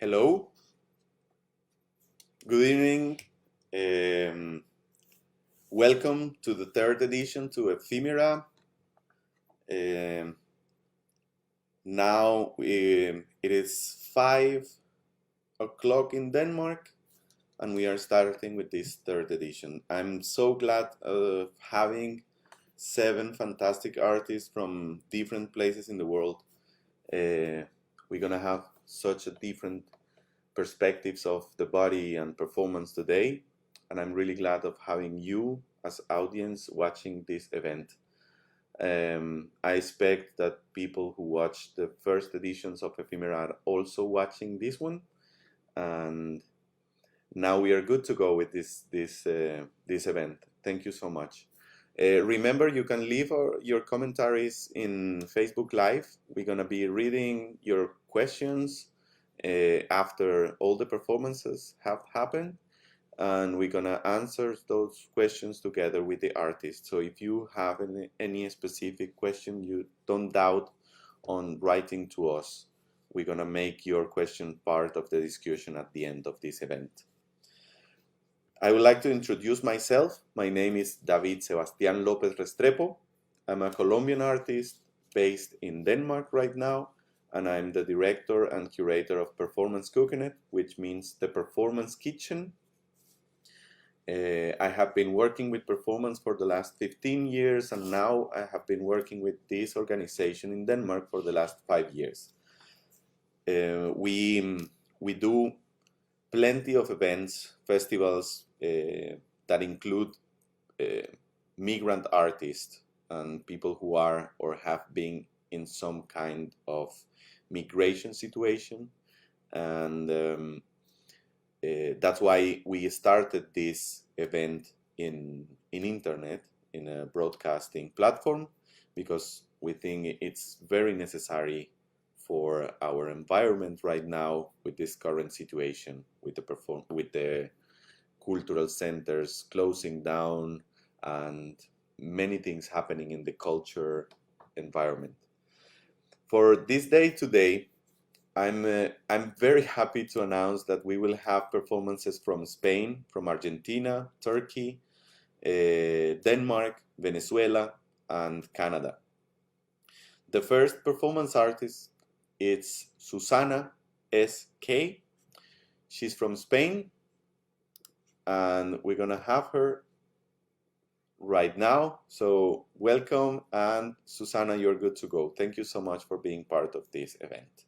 Hello, good evening. Um, Welcome to the third edition to Ephemera. Now it is 5 o'clock in Denmark, and we are starting with this third edition. I'm so glad of having 7 fantastic artists from different places in the world. We're gonna have such a different perspectives of the body and performance today, and I'm really glad of having you as audience watching this event. I expect that people who watched the first editions of Ephemera are also watching this one, and now we are good to go with this event. Thank you so much. Remember, you can leave your commentaries in Facebook Live. We're gonna be reading your questions after all the performances have happened, and we're gonna answer those questions together with the artist. So if you have any specific question, you don't doubt on writing to us. We're gonna make your question part of the discussion at the end of this event. I would like to introduce myself. My name is David Sebastián López Restrepo. I'm a Colombian artist based in Denmark right now, and I'm the director and curator of Performance Cooking, which means the Performance Kitchen. I have been working with performance for the last 15 years, and now I have been working with this organization in Denmark for the last 5 years. We do plenty of events, festivals that include migrant artists and people who are or have been in some kind of migration situation, and that's why we started this event in internet, in a broadcasting platform, because we think it's very necessary for our environment right now with this current situation, with the cultural centers closing down and many things happening in the culture environment. For this day today, I'm very happy to announce that we will have performances from Spain, from Argentina, Turkey, Denmark, Venezuela, and Canada. The first performance artist is Susana S.K. She's from Spain, and we're gonna have her right now. So welcome, and Susana, you're good to go. Thank you so much for being part of this event.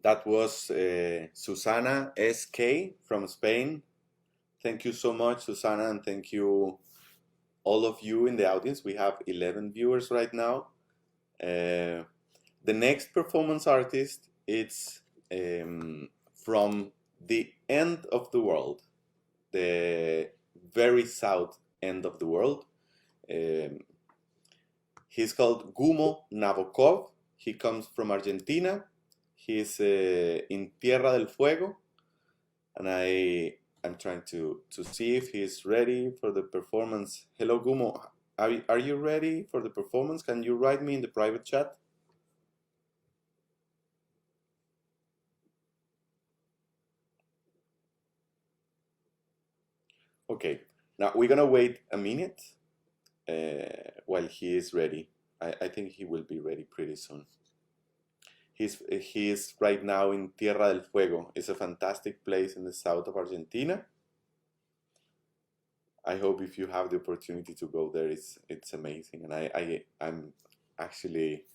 That was Susana SK from Spain. Thank you so much, Susana, and thank you all of you in the audience. We have 11 viewers right now. The next performance artist, it's from the end of the world, the very south end of the world. He's called Gummo Nabokov. He comes from Argentina. He's in Tierra del Fuego, and I'm trying to see if he's ready for the performance. Hello, Gummo. Are you ready for the performance? Can you write me in the private chat? Okay. Now we're gonna wait a minute while he is ready. I think he will be ready pretty soon. He's right now in Tierra del Fuego. It's a fantastic place in the south of Argentina. I hope if you have the opportunity to go there, it's amazing. And I'm actually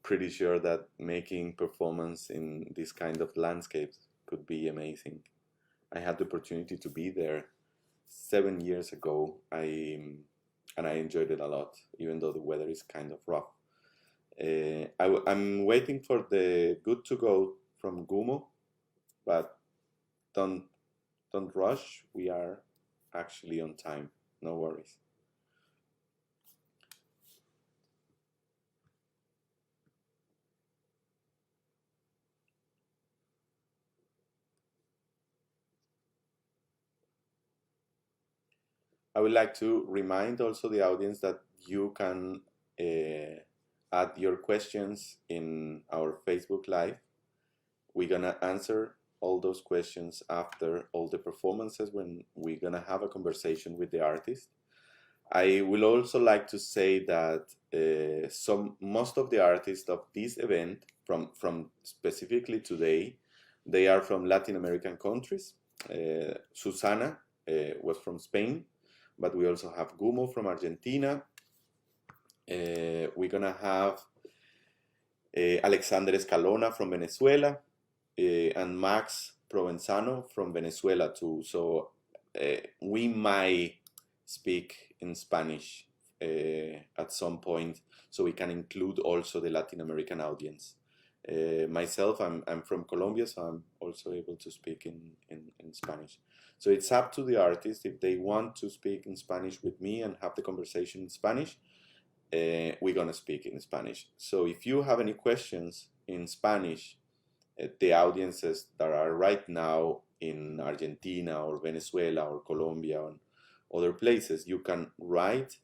pretty sure that making performance in this kind of landscapes could be amazing. I had the opportunity to be there 7 years ago. And I enjoyed it a lot, even though the weather is kind of rough. I'm waiting for the good to go from Gummo, but don't rush. We are actually on time. No worries. I would like to remind also the audience that you can add your questions in our Facebook Live. We're gonna answer all those questions after all the performances when we're gonna have a conversation with the artist. I will also like to say that most of the artists of this event, from specifically today, they are from Latin American countries. Susana was from Spain, but we also have Gummo from Argentina. We're gonna have Alexander Escalona from Venezuela, and Max Provenzano from Venezuela too. So we might speak in Spanish at some point, so we can include also the Latin American audience. Myself, I'm from Colombia, so I'm also able to speak in Spanish. So it's up to the artist if they want to speak in Spanish with me and have the conversation in Spanish. We're gonna speak in Spanish. So if you have any questions in Spanish, the audiences that are right now in Argentina or Venezuela or Colombia or other places, you can write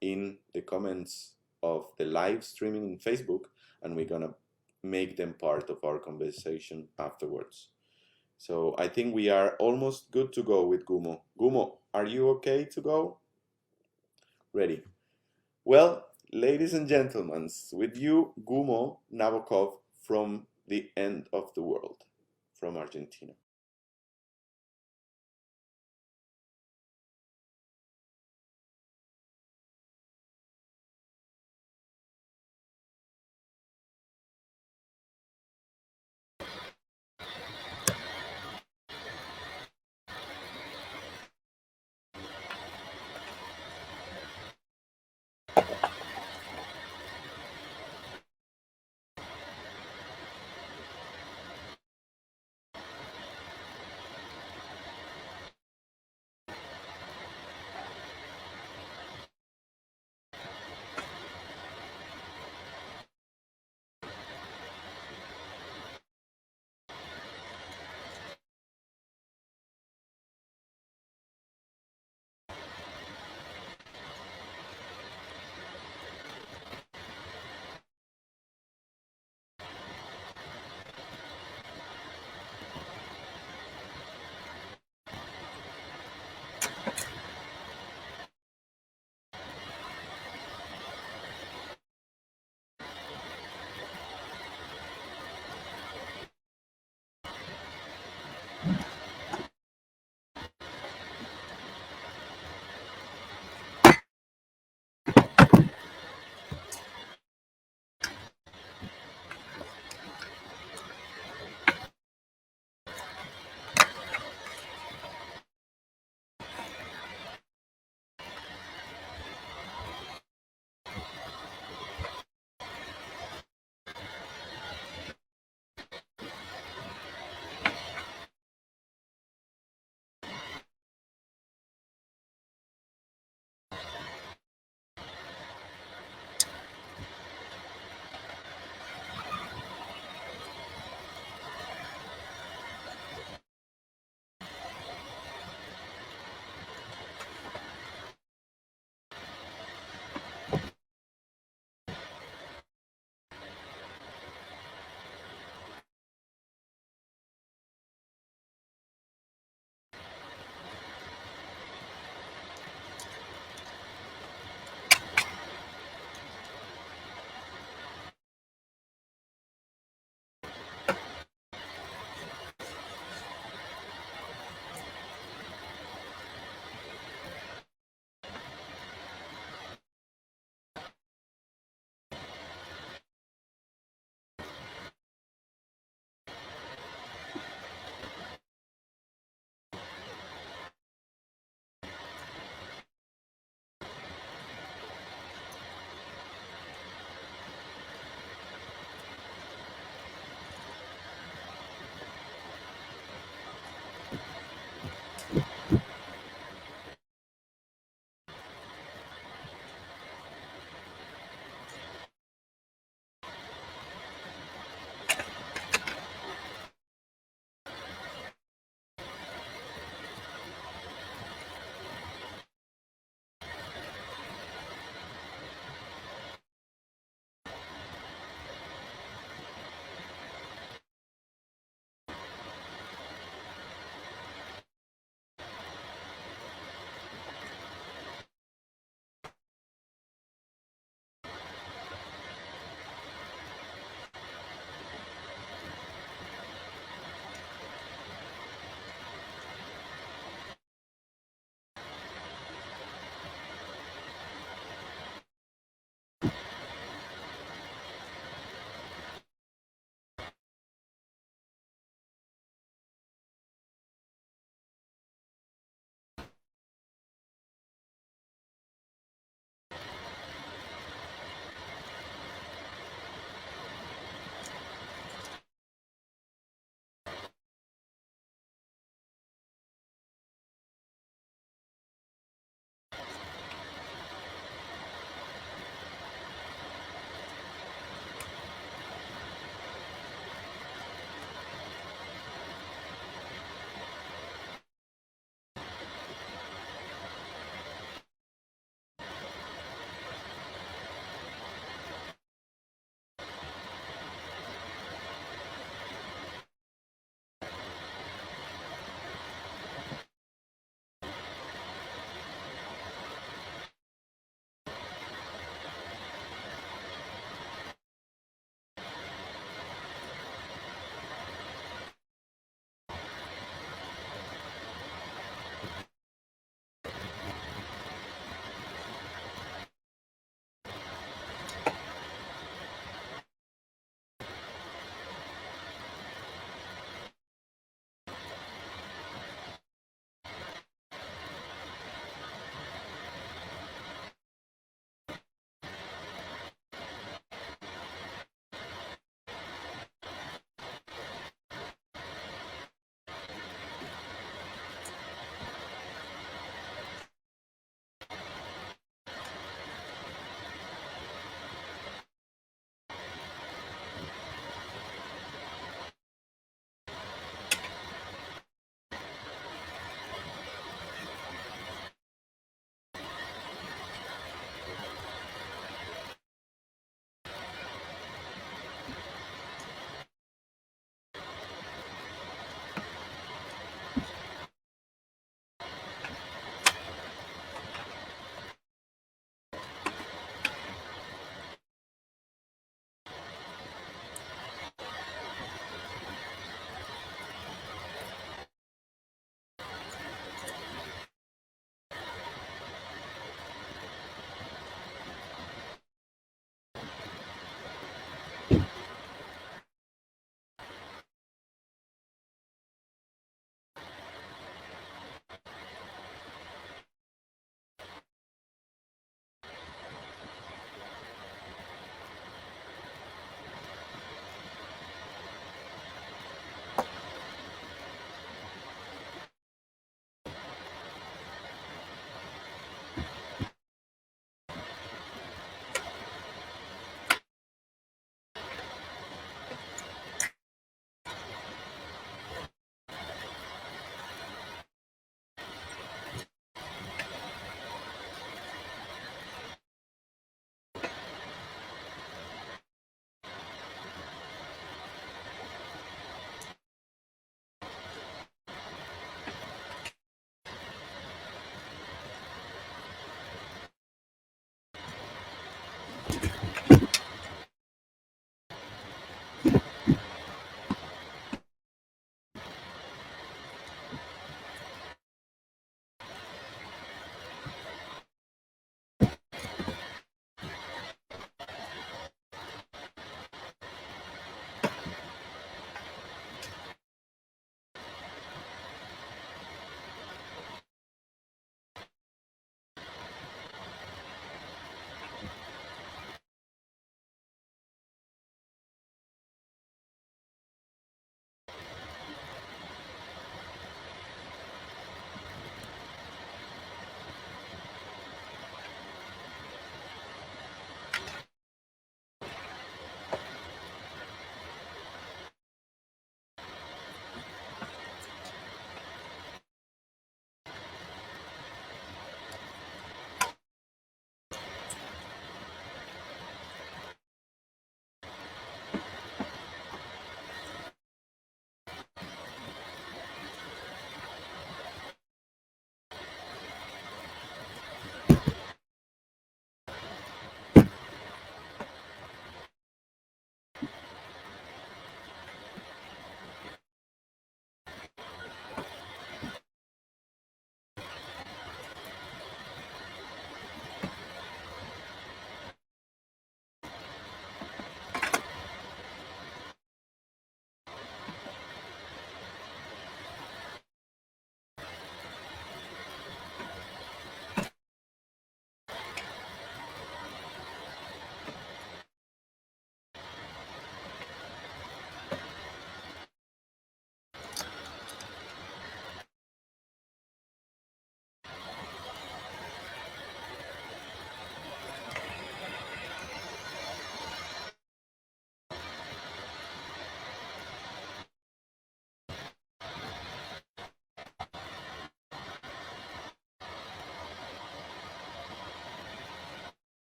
in the comments of the live streaming in Facebook, and we're gonna make them part of our conversation afterwards. So I think we are almost good to go with Gummo. Gummo, are you okay to go? Ready. Well, ladies and gentlemen, with you, Gummo Nabokov from the End of the World, from Argentina.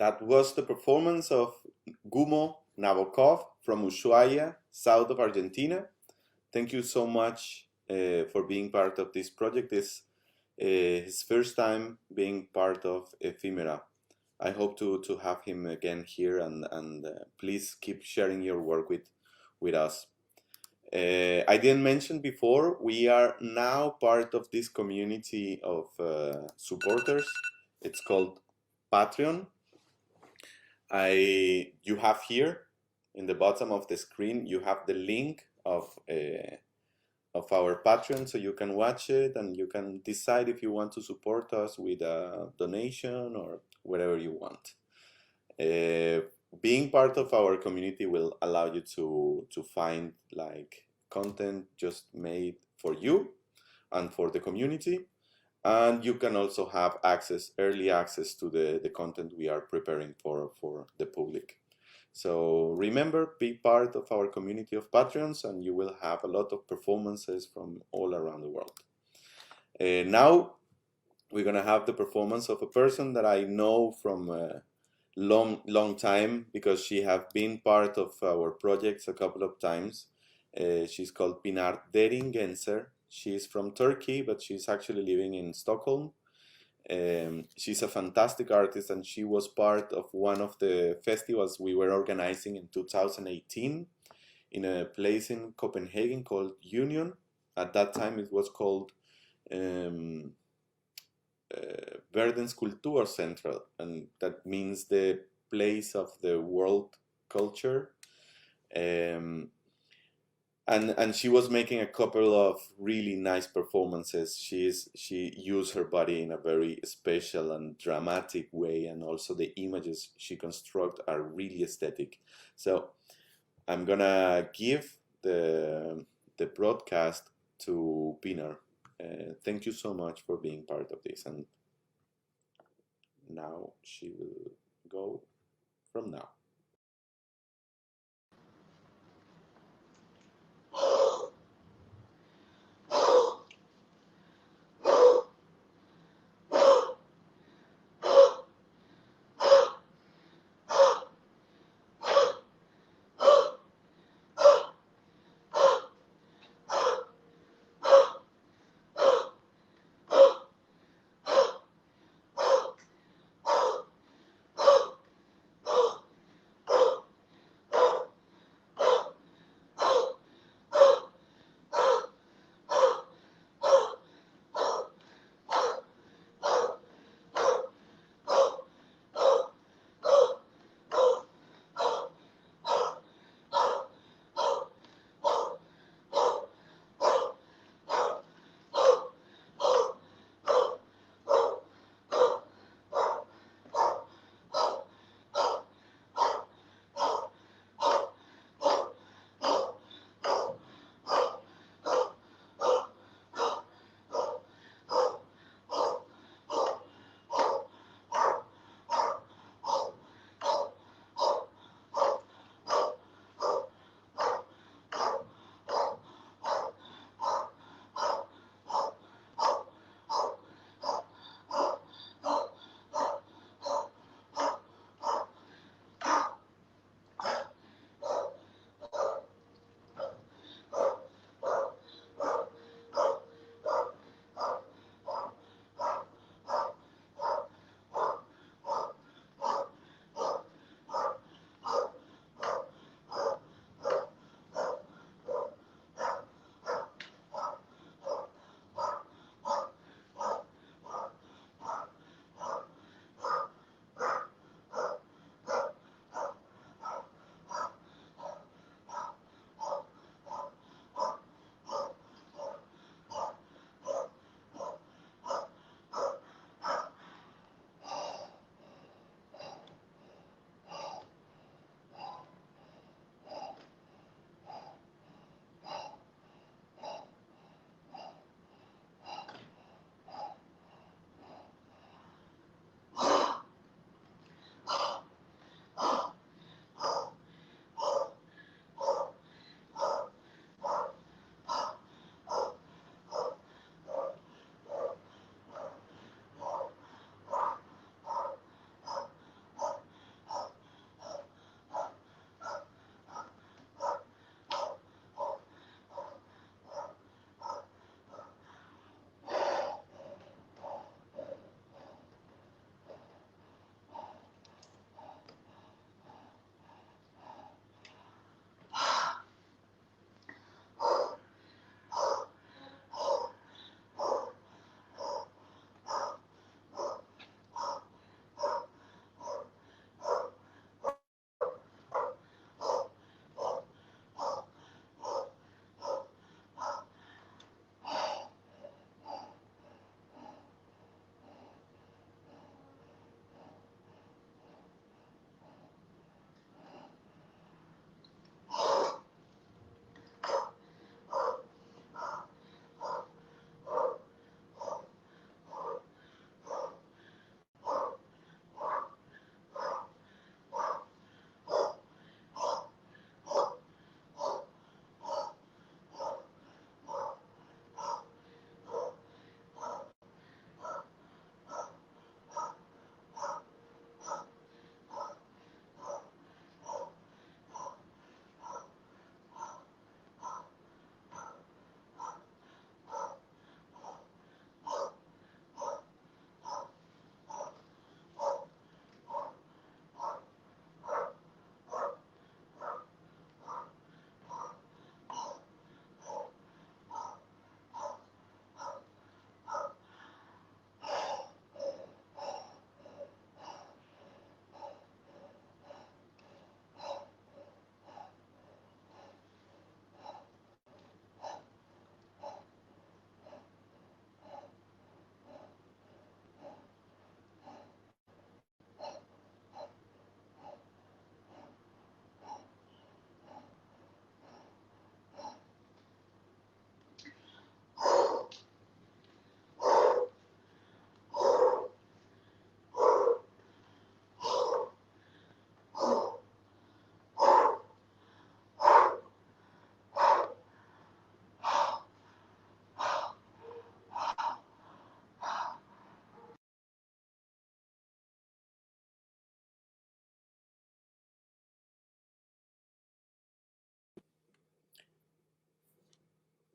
that was the performance of Gummo Nabokov from Ushuaia, south of Argentina. Thank you so much for being part of this project. It's his first time being part of Ephemera. I hope to have him again here, and please keep sharing your work with us. I didn't mention before, we are now part of this community of supporters. It's called Patreon. You have here in the bottom of the screen, you have the link of our Patreon, so you can watch it and you can decide if you want to support us with a donation or whatever you want. Being part of our community will allow you to find like content just made for you and for the community, and you can also have early access to the content we are preparing for the public. So remember, be part of our community of Patreons, and you will have a lot of performances from all around the world. Now we're gonna have the performance of a person that I know from a long time, because she have been part of our projects a couple of times. She's called Pinar Derin Gencer. She's from Turkey, but she's actually living in Stockholm. She's a fantastic artist, and she was part of one of the festivals we were organizing in 2018 in a place in Copenhagen called Union. At that time it was called Verdens Kulturcentrum, and that means the place of the world culture. And she was making a couple of really nice performances. She used her body in a very special and dramatic way, and also the images she construct are really aesthetic. So I'm gonna give the broadcast to Pinar. Thank you so much for being part of this, and now she will go from now.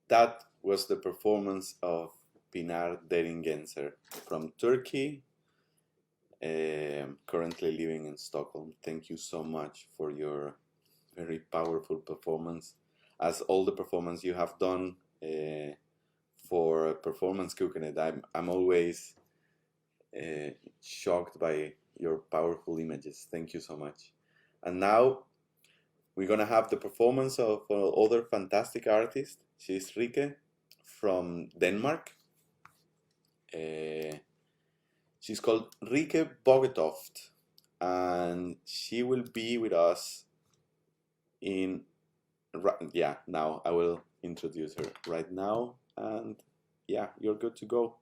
that was the performance of Pinar Derin Gencer from Turkey, currently living in Stockholm. Thank you so much for your very powerful performance, as all the performance you have done for Performance Cooking It. I'm always shocked by your powerful images. Thank you so much. And now we're gonna have the performance of other fantastic artist. She's Rikke from Denmark. She's called Rikke Bogetoft, and she will be with us in yeah, now I will introduce her right now, and yeah, you're good to go.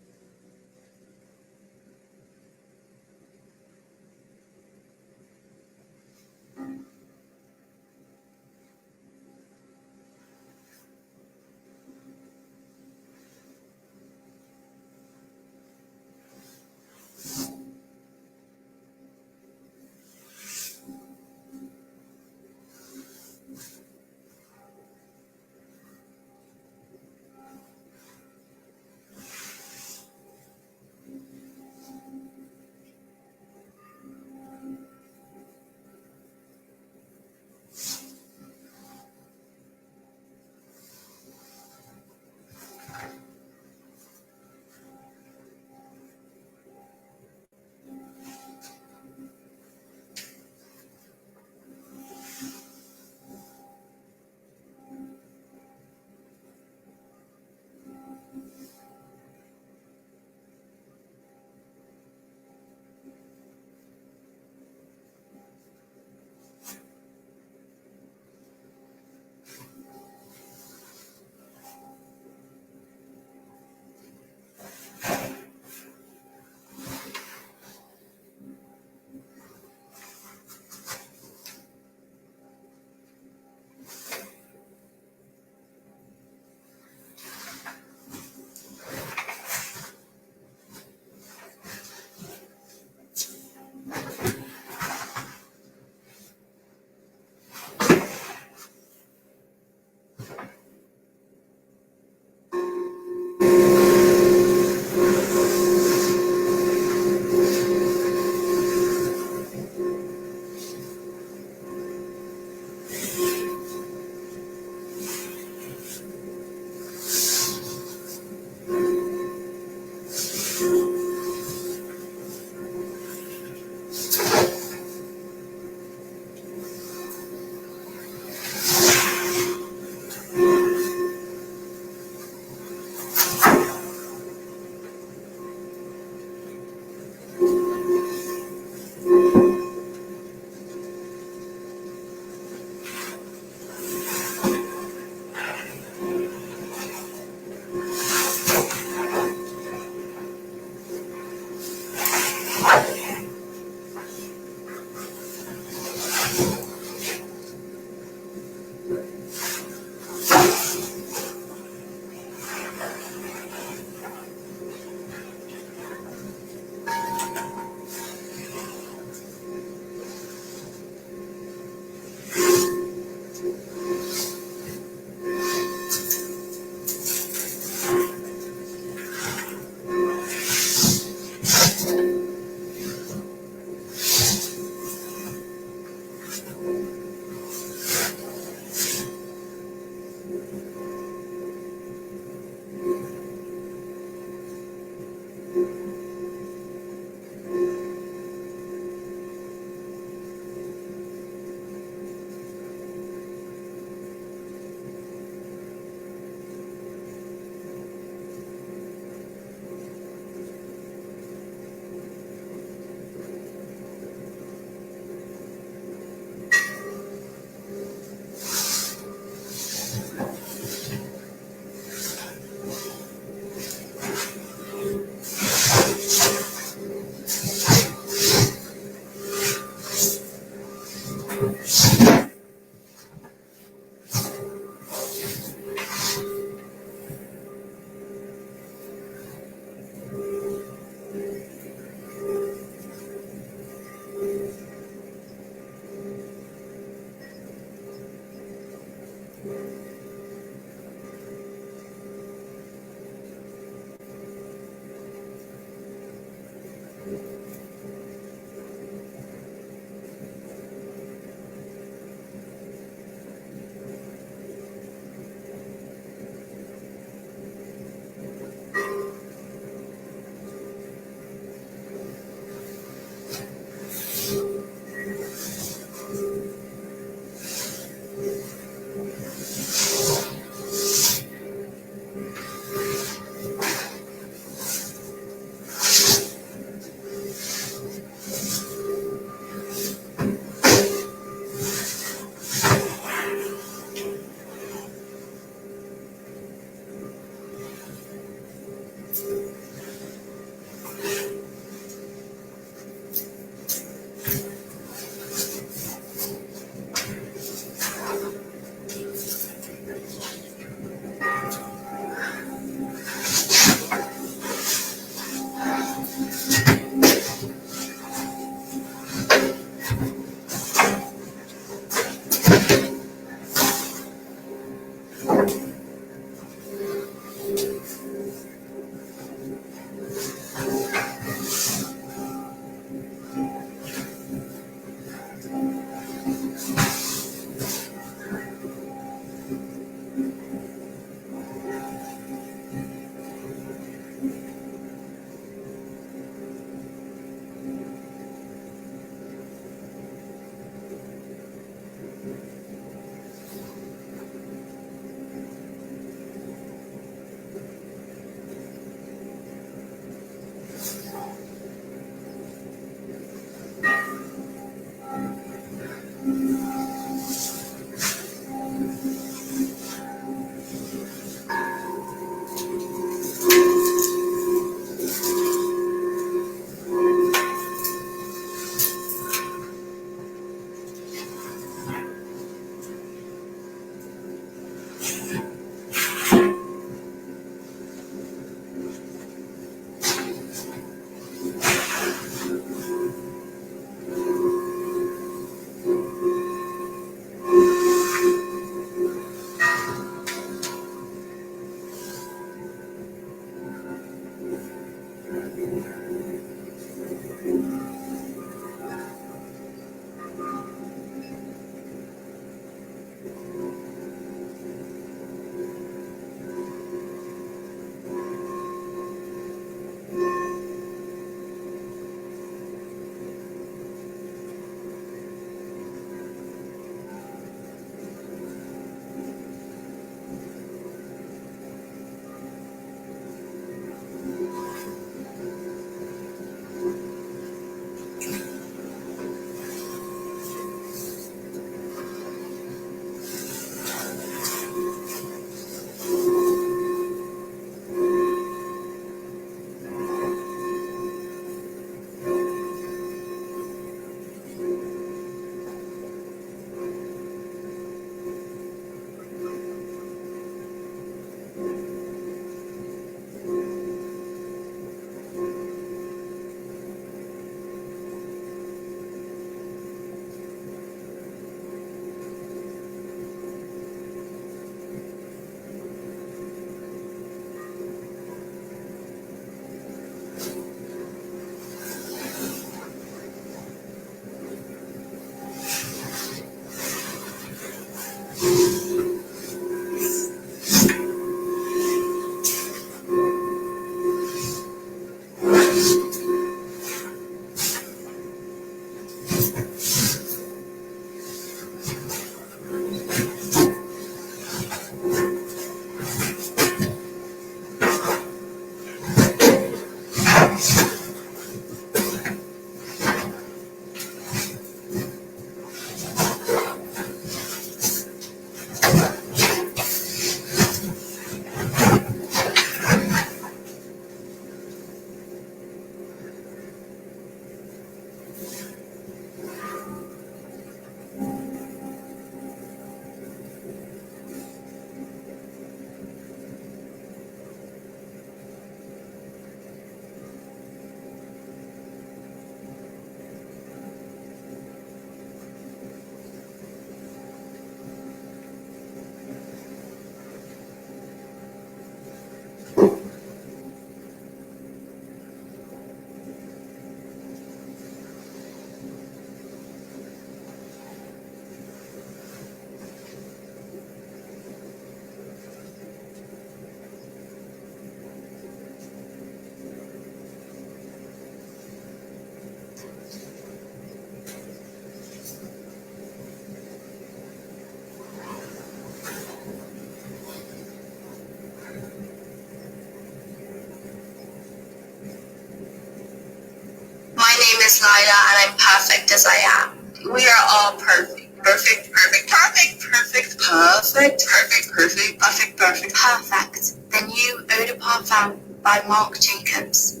is Laila, and I'm perfect as I am. We are all perfect. Perfect, perfect, perfect, perfect, perfect, perfect, perfect, perfect, perfect, perfect. The new Eau de Parfum by Marc Jacobs.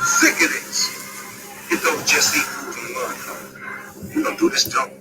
Sick of this. You don't just eat food and learn. You don't do this job.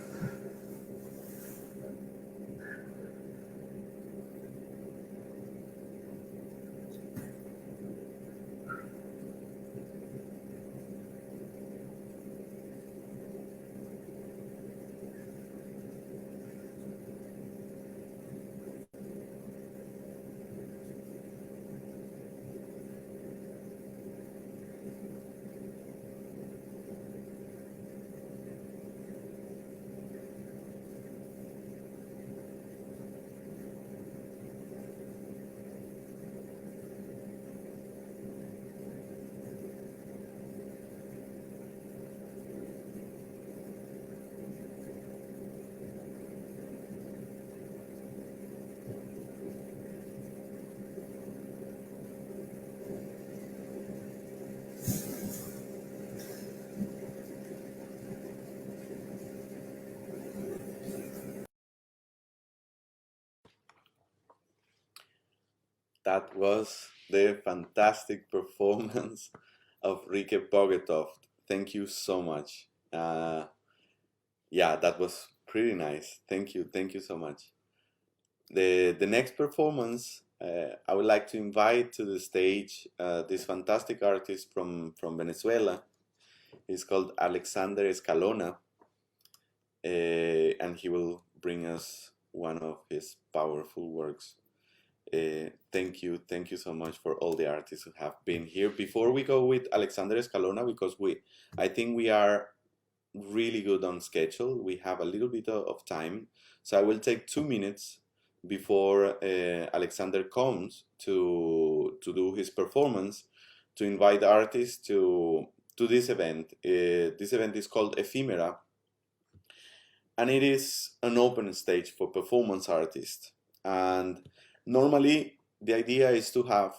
That was the fantastic performance of Rikke Bogetoft. Thank you so much. Yeah, that was pretty nice. Thank you so much. The next performance, I would like to invite to the stage this fantastic artist from Venezuela. He's called Alexander Escalona, and he will bring us one of his powerful works. Thank you so much for all the artists who have been here. Before we go with Alexander Escalona, because I think we are really good on schedule. We have a little bit of time, so I will take 2 minutes before Alexander comes to do his performance to invite artists to this event. This event is called Ephemera, and it is an open stage for performance artists. And normally the idea is to have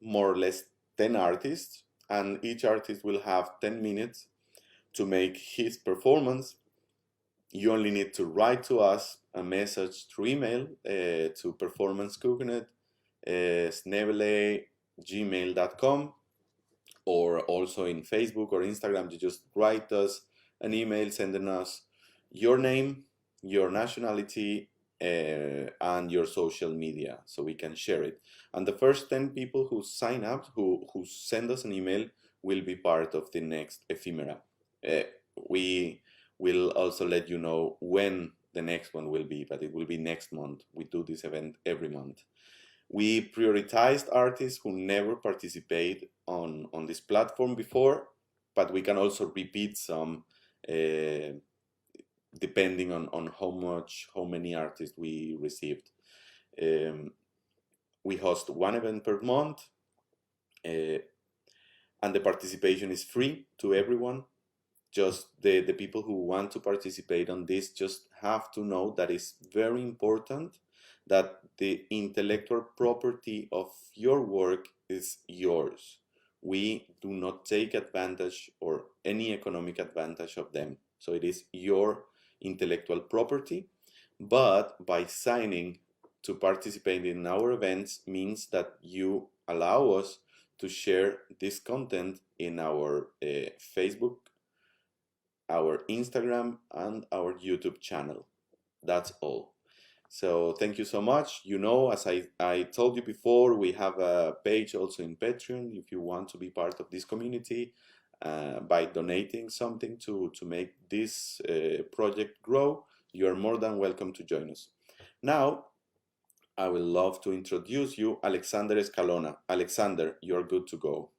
more or less 10 artists, and each artist will have 10 minutes to make his performance. You only need to write to us a message through email to performancecoconut@gmail.com, or also in Facebook or Instagram. You just write us an email sending us your name, your nationality, and your social media so we can share it. And the first 10 people who sign up, who send us an email, will be part of the next Ephemera. We will also let you know when the next one will be, but it will be next month. We do this event every month. We prioritized artists who never participate on this platform before, but we can also repeat some depending on how many artists we received. We host one event per month, and the participation is free to everyone. Just the people who want to participate on this just have to know that it's very important that the intellectual property of your work is yours. We do not take advantage or any economic advantage of them. So it is your intellectual property, but by signing to participate in our events means that you allow us to share this content in our Facebook, our Instagram, and our YouTube channel. That's all. So thank you so much. You know, as I told you before, we have a page also in Patreon if you want to be part of this community by donating something to make this project grow. You are more than welcome to join us. Now, I would love to introduce you Alexander Escalona. Alexander, you're good to go.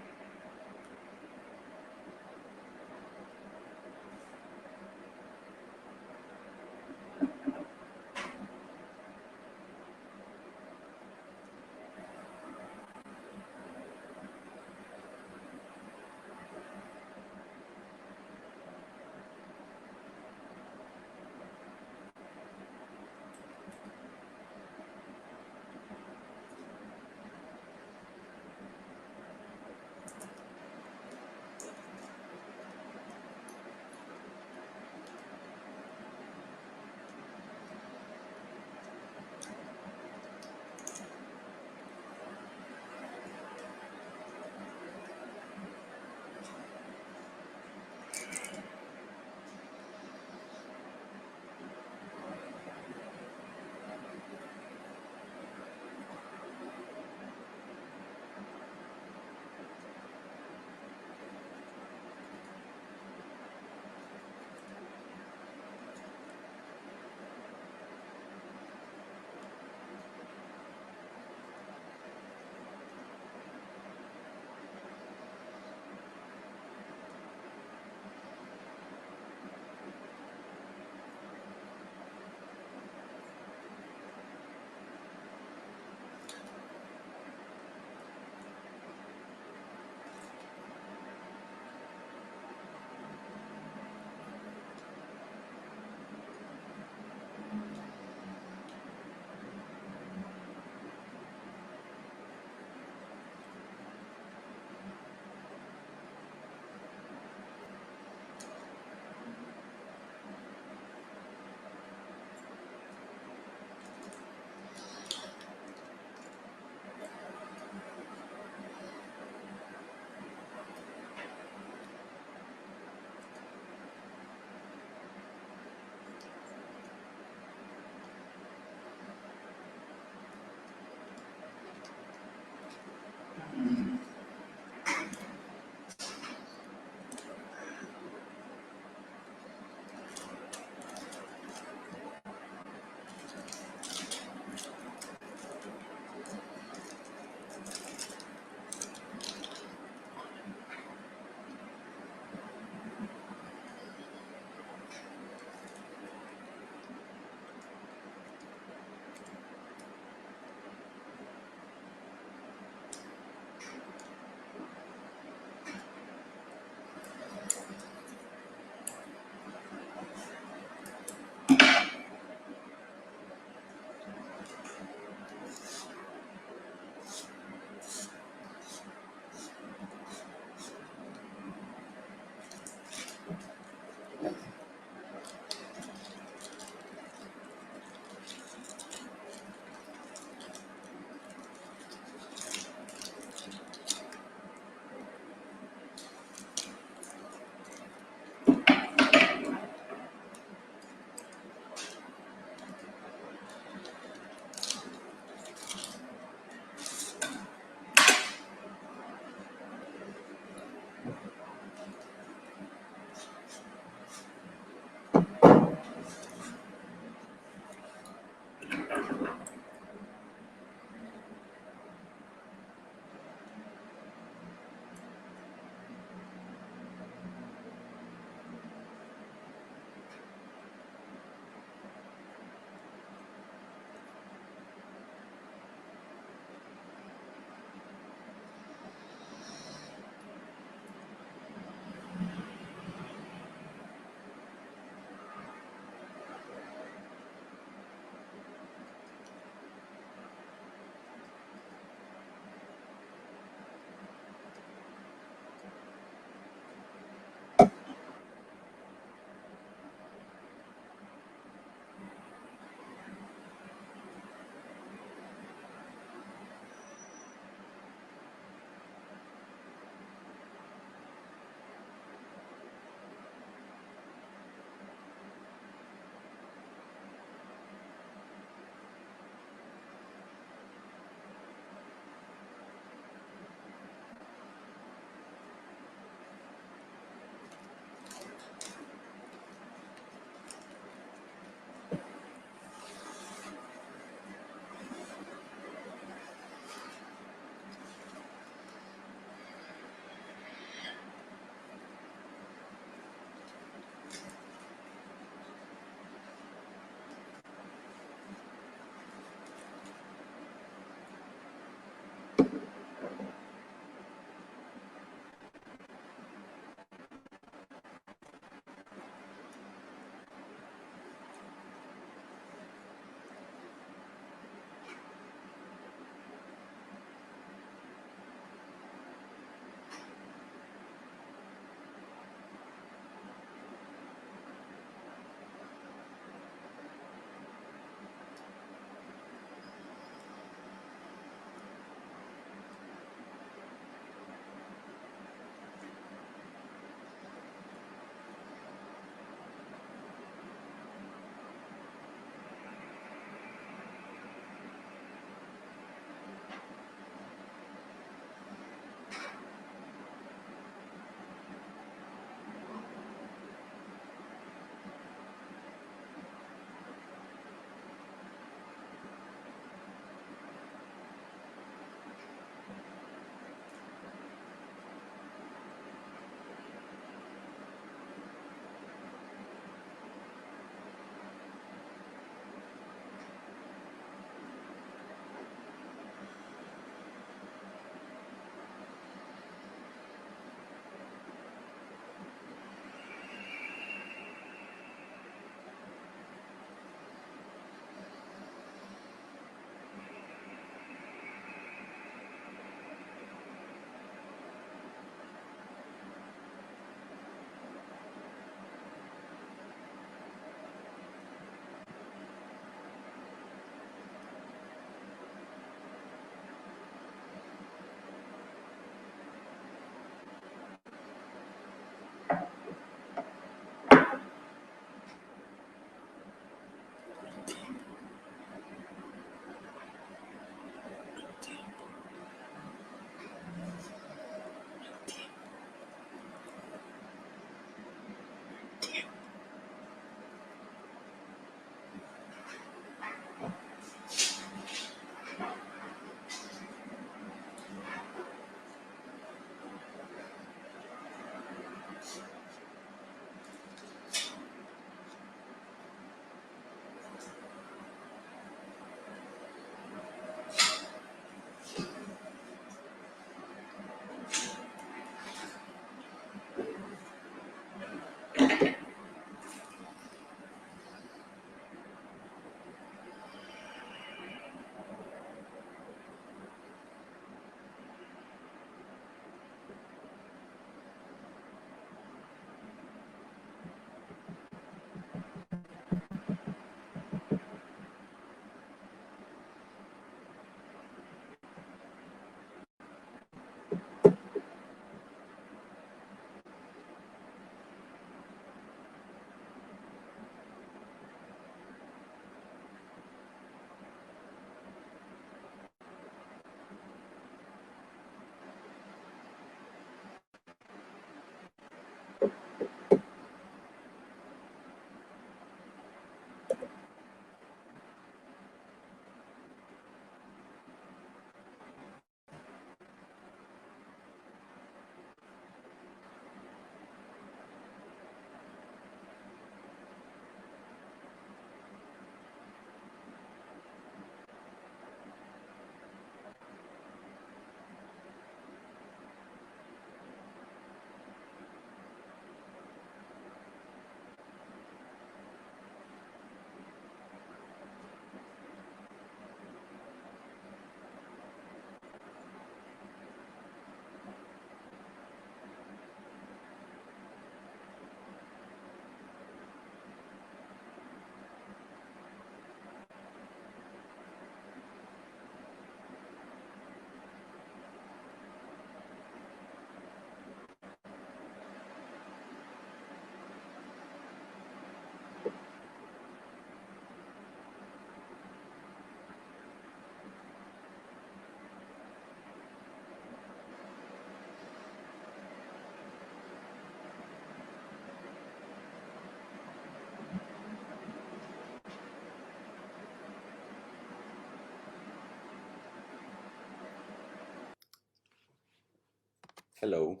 Hello.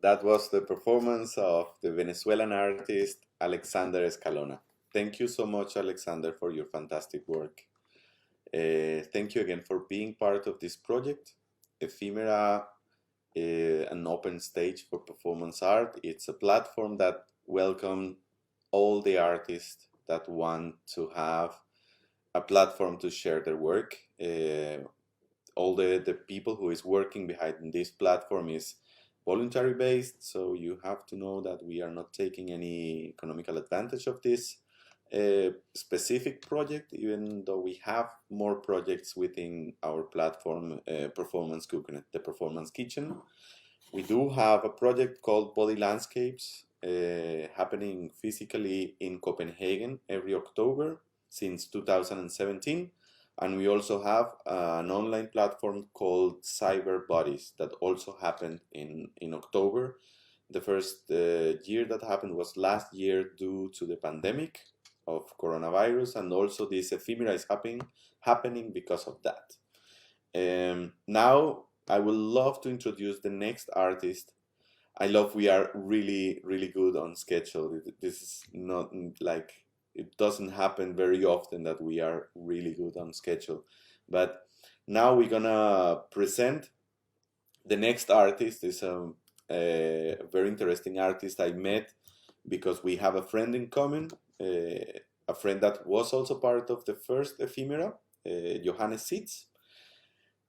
That was the performance of the Venezuelan artist Alexander Escalona. Thank you so much, Alexander, for your fantastic work. Thank you again for being part of this project. Ephemera, an open stage for performance art. It's a platform that welcomes all the artists that want to have a platform to share their work. All the people who is working behind this platform is voluntary based, so you have to know that we are not taking any economical advantage of this specific project, even though we have more projects within our platform, Performance Cooking, the Performance Kitchen. We do have a project called Body Landscapes happening physically in Copenhagen every October since 2017. And we also have an online platform called Cyber Bodies that also happened in October. The first year that happened was last year due to the pandemic of coronavirus, and also this ephemera is happening because of that. Now I would love to introduce the next artist. I love we are really, really good on schedule. This is not like, it doesn't happen very often that we are really good on schedule. But now we're gonna present the next artist. Is a very interesting artist I met because we have a friend in common, a friend that was also part of the first ephemera, Johannes Sitz.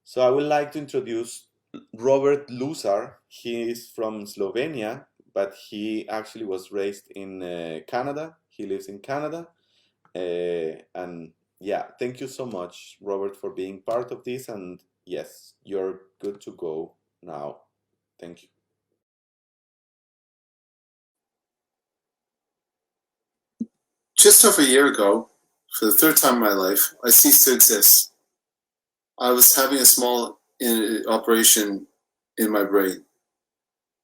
So I would like to introduce Robert Luzar. He is from Slovenia, but he actually was raised in Canada. He lives in Canada. And yeah, thank you so much, Robert, for being part of this. And yes, you're good to go now. Thank you. Just over a year ago, for the third time in my life, I ceased to exist. I was having a small operation in my brain.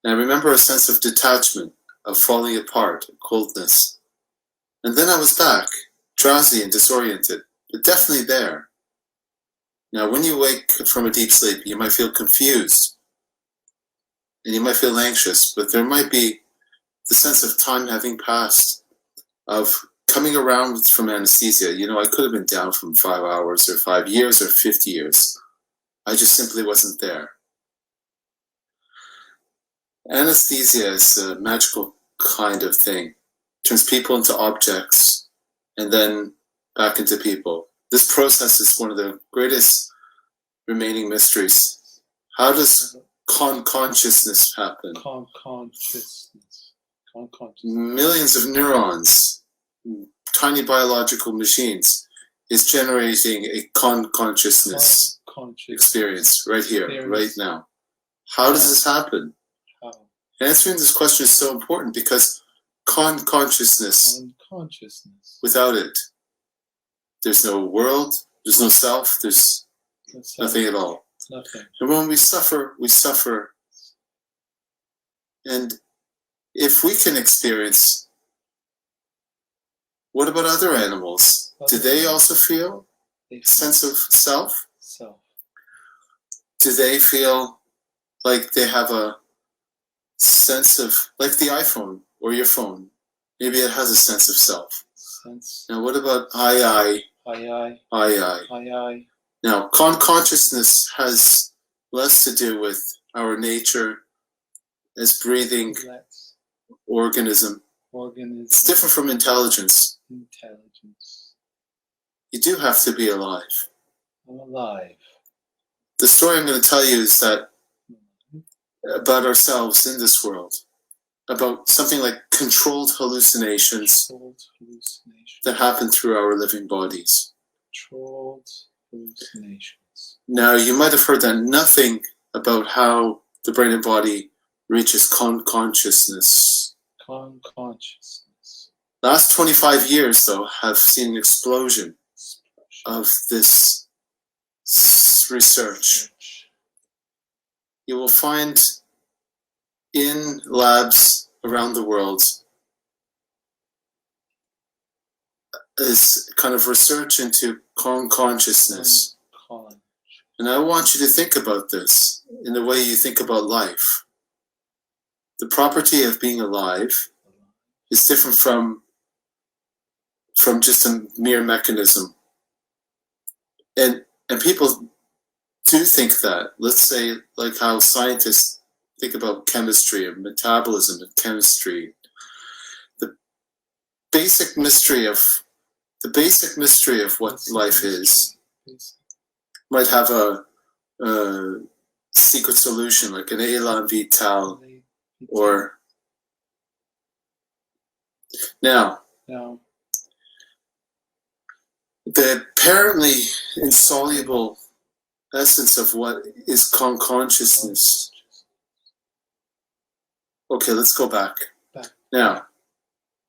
And I remember a sense of detachment, of falling apart, coldness. And then I was back, drowsy and disoriented, but definitely there. Now, when you wake from a deep sleep, you might feel confused, and you might feel anxious, but there might be the sense of time having passed, of coming around from anesthesia. You know, I could have been down from 5 hours or 5 years or 50 years. I just simply wasn't there. Anesthesia is a magical kind of thing. Turns people into objects and then back into people. This process is one of the greatest remaining mysteries. How does consciousness happen? Consciousness. Millions of neurons, tiny biological machines, is generating a consciousness experience right here, right now. How does this happen? How? Answering this question is so important because consciousness, without it, there's no world, there's no self, there's nothing at all. Nothing. And when we suffer, we suffer. And if we can experience, what about other animals? Do they also feel a sense of self? Self. Do they feel like they have a sense of, like the iPhone or your phone? Maybe it has a sense of self. Sense. Now, what about I? Now, consciousness has less to do with our nature as breathing organism. It's different from intelligence. You do have to be alive. I'm alive. The story I'm going to tell you is that about ourselves in this world, about something like controlled hallucinations that happen through our living bodies. Controlled hallucinations. Now, you might have heard that nothing about how the brain and body reaches consciousness. Consciousness. Last 25 years, though, have seen an explosion of this research. You will find in labs around the world is kind of research into consciousness. And I want you to think about this in the way you think about life. the property of being alive is different from just a mere mechanism. And people do think that. Let's say, like how scientists think about chemistry and metabolism and chemistry. The basic mystery of what life is might have a secret solution, like an élan vital, or now the apparently insoluble essence of what is consciousness. Okay, let's go back. Now,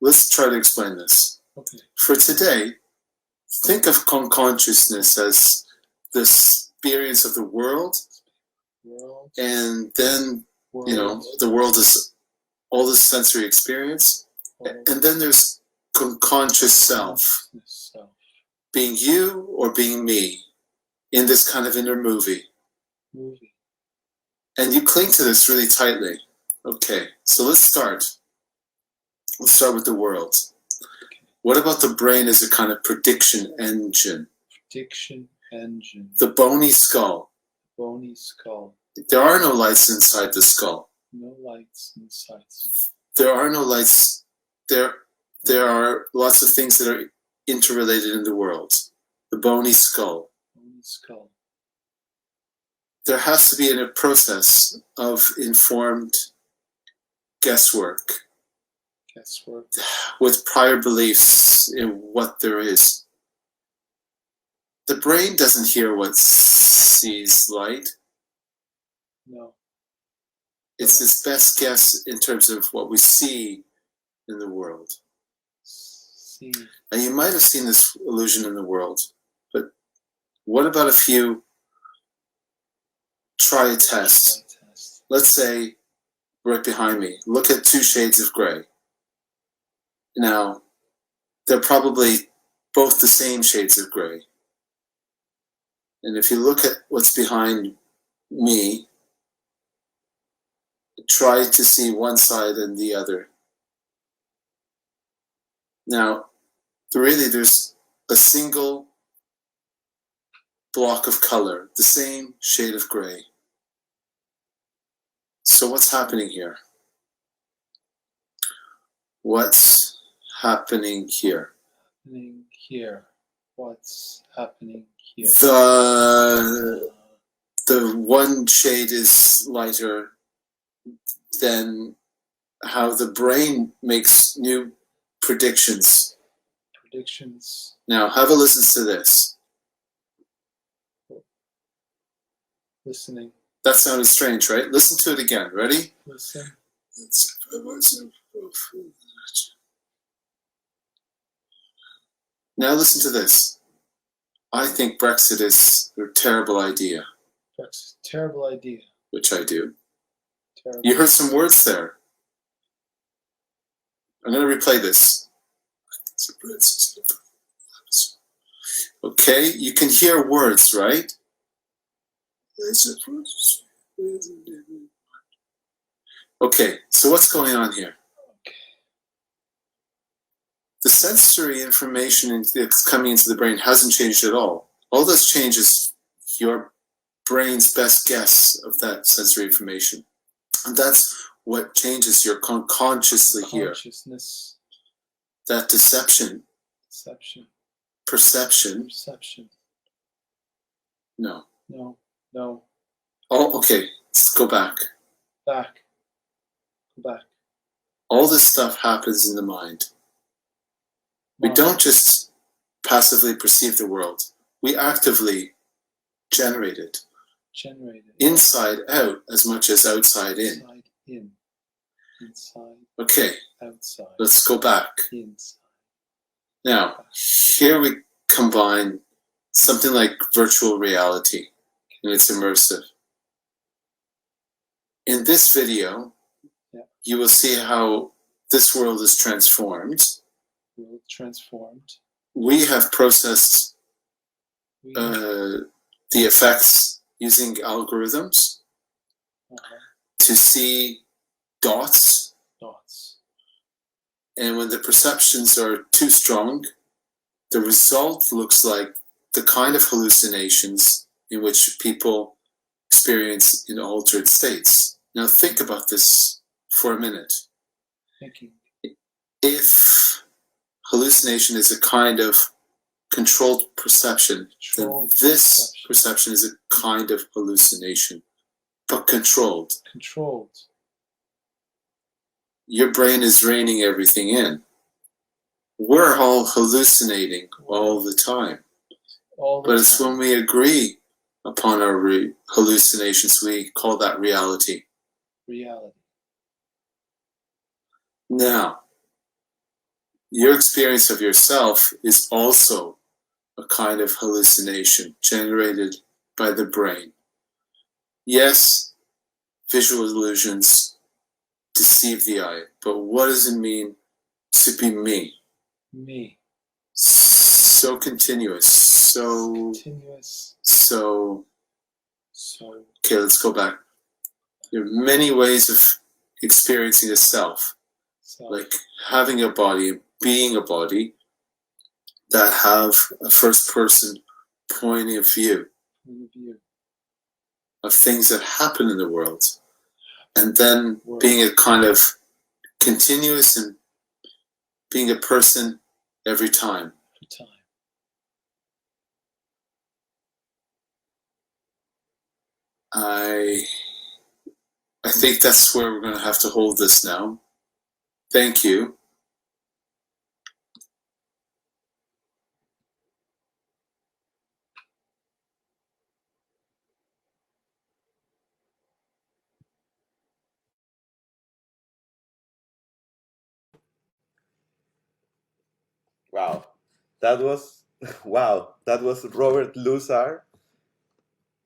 let's try to explain this. Okay. For today, think of consciousness as the experience of the world, and then, you know, the world is all the sensory experience, and then there's conscious self, being you or being me, in this kind of inner movie. And you cling to this really tightly. Okay, so let's start. We'll start with the world. What about the brain as a kind of prediction engine? Prediction engine. The bony skull. Bony skull. There are no lights inside the skull. No lights inside. There are no lights. There are lots of things that are interrelated in the world. The bony skull. Bony skull. There has to be a process of informed guesswork. Guesswork. With prior beliefs in what there is. The brain doesn't hear what sees light. No. It's its best guess in terms of what we see in the world. See. And you might have seen this illusion in the world, but what about if you try a test? Let's say, right behind me, look at 2 shades of gray. Now, they're probably both the same shades of gray. And if you look at what's behind me, try to see one side and the other. Now, really there's a single block of color, the same shade of gray. So what's happening here? What's happening here? Happening here. What's happening here? The one shade is lighter than how the brain makes new predictions. Predictions. Now, have a listen to this. Listening. That sounded strange, right? Listen to it again. Ready? Listen. Now listen to this. I think Brexit is a terrible idea. Brexit. Terrible idea. Which I do. Terrible. You heard some words there. I'm going to replay this. Okay, you can hear words, right? Okay, so what's going on here? The sensory information that's coming into the brain hasn't changed at all. All that's changed is your brain's best guess of that sensory information. And that's what changes your consciously here. Consciousness. That deception. Deception. Perception. Perception. No. No. No. Oh, okay. Let's go back. Back. Go back. All this stuff happens in the mind. We don't just passively perceive the world. We actively generate it. Generate it. Inside out as much as outside in. Inside in. Inside. Okay. Outside. Let's go back. Inside. Now, here we combine something like virtual reality, and it's immersive. In this video, you will see how this world is transformed. World transformed. We have processed the effects using algorithms to see dots. Dots. And when the perceptions are too strong, the result looks like the kind of hallucinations in which people experience in altered states. Now think about this for a minute. Thinking. If hallucination is a kind of controlled perception, then this perception is a kind of hallucination, but controlled. Controlled. Your brain is reining everything in. We're all hallucinating all the time. But it's when we agree upon our hallucinations, we call that reality. Reality. Now, your experience of yourself is also a kind of hallucination generated by the brain. Yes, visual illusions deceive the eye, but what does it mean to be me? Me. So continuous, so... Okay, let's go back. There are many ways of experiencing a self. Like having a body and being a body that have a first person point of view of things that happen in the world, and then being a kind of continuous and being a person every time. I think that's where we're going to have to hold this now. Thank you. Wow, that was that was Robert Luzar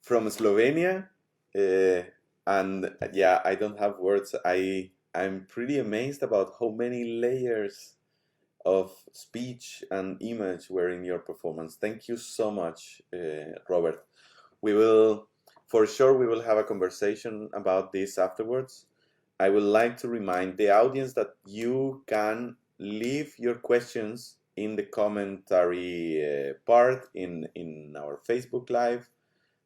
from Slovenia, and yeah, I don't have words. I'm pretty amazed about how many layers of speech and image were in your performance. Thank you so much, Robert. We will, for sure, we will have a conversation about this afterwards. I would like to remind the audience that you can leave your questions in the commentary part in our Facebook Live.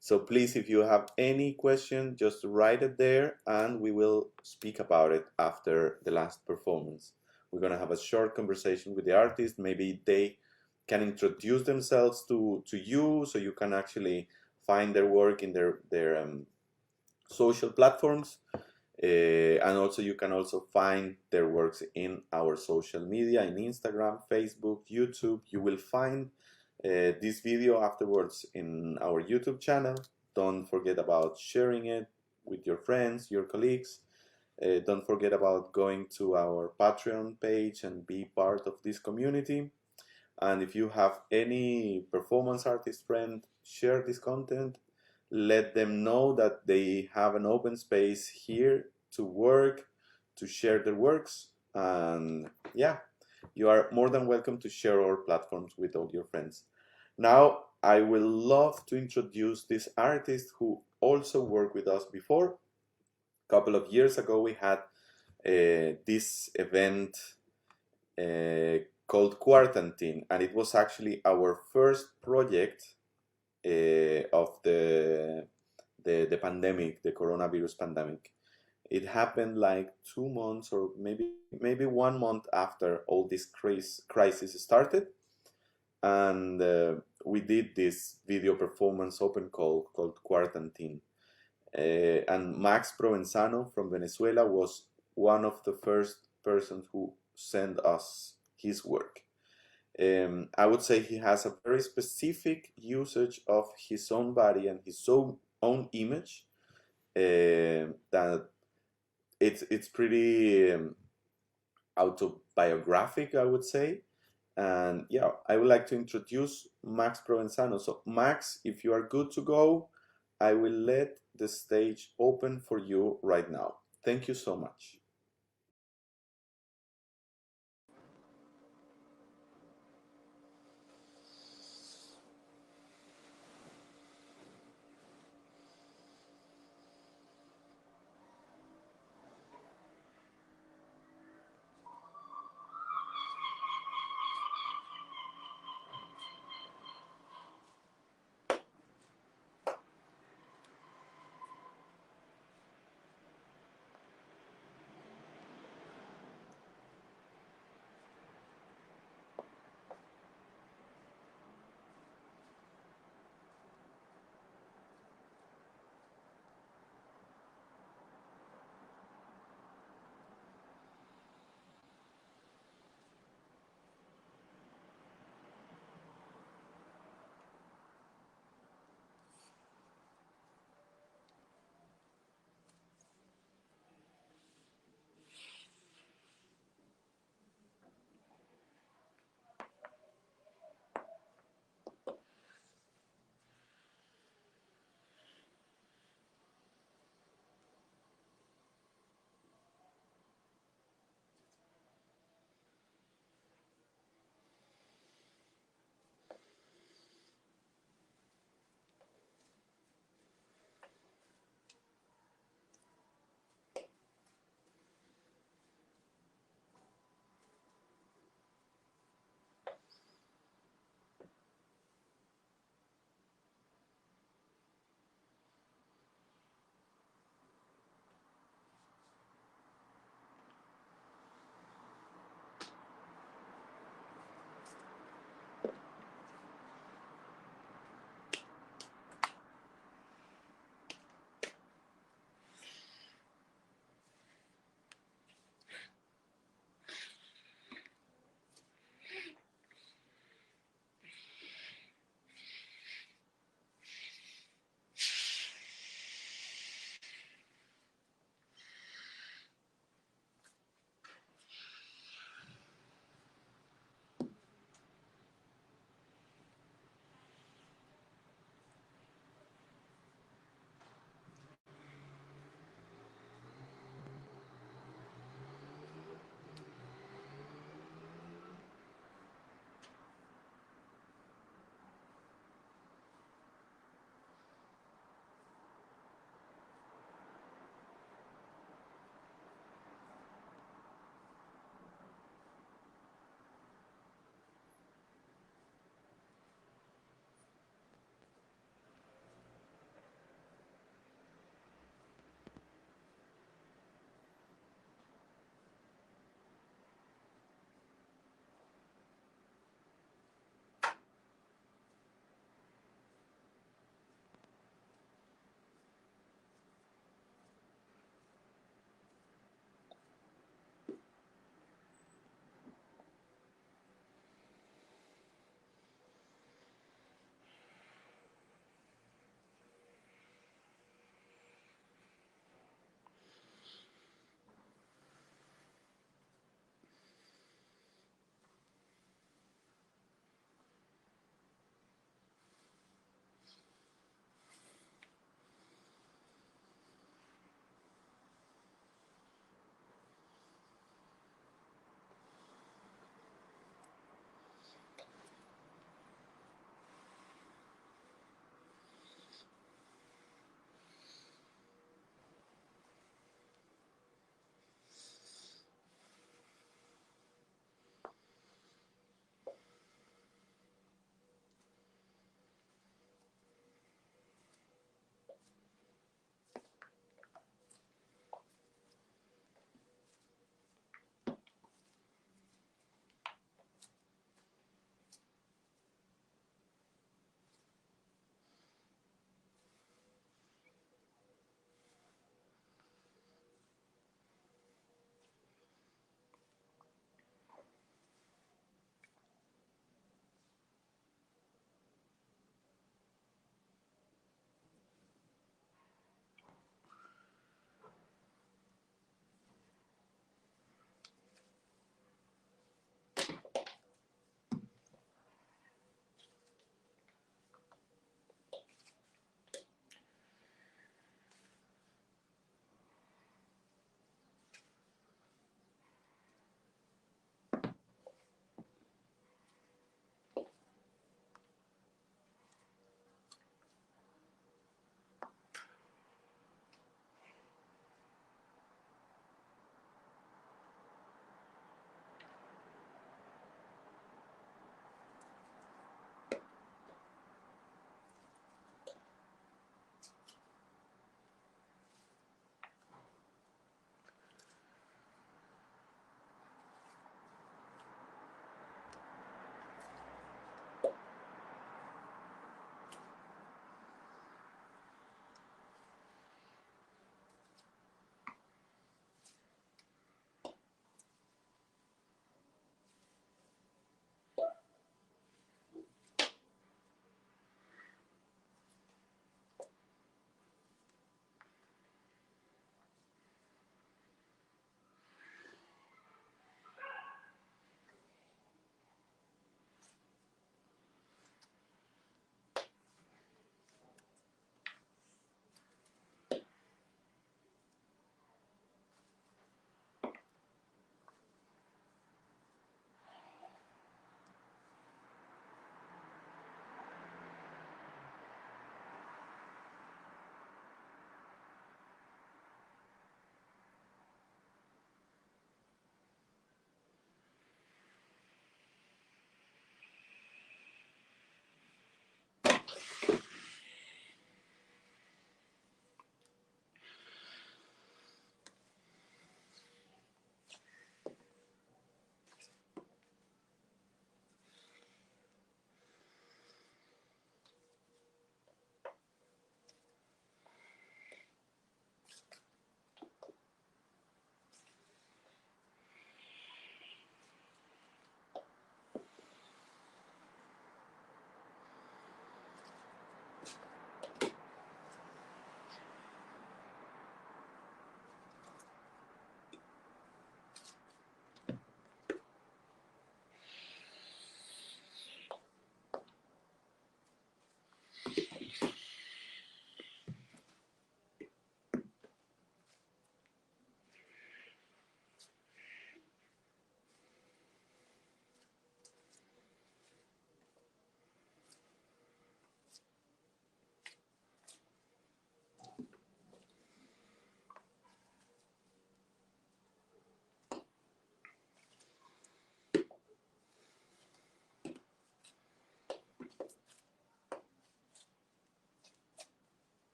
So please, if you have any question, just write it there and we will speak about it after the last performance. We're going to have a short conversation with the artist. Maybe they can introduce themselves to you so you can actually find their work in their social platforms. And also you can also find their works in our social media, in Instagram, Facebook, YouTube. You will find this video afterwards in our YouTube channel. Don't forget about sharing it with your friends, your colleagues. Don't forget about going to our Patreon page and be part of this community. And if you have any performance artist friend, share this content. Let them know that they have an open space here to work, to share their works. And yeah, you are more than welcome to share our platforms with all your friends. Now, I will love to introduce this artist who also worked with us before. A couple of years ago, we had this event called Quarantine, and it was actually our first project of the pandemic, the coronavirus pandemic. It happened like 2 months or maybe 1 month after all this crisis started, and we did this video performance open call called Quarantine. And Max Provenzano from Venezuela was one of the first persons who sent us his work. I would say he has a very specific usage of his own body and his own image that it's pretty autobiographic, I would say. And yeah, I would like to introduce Max Provenzano. So Max, if you are good to go, I will let the stage open for you right now. Thank you so much.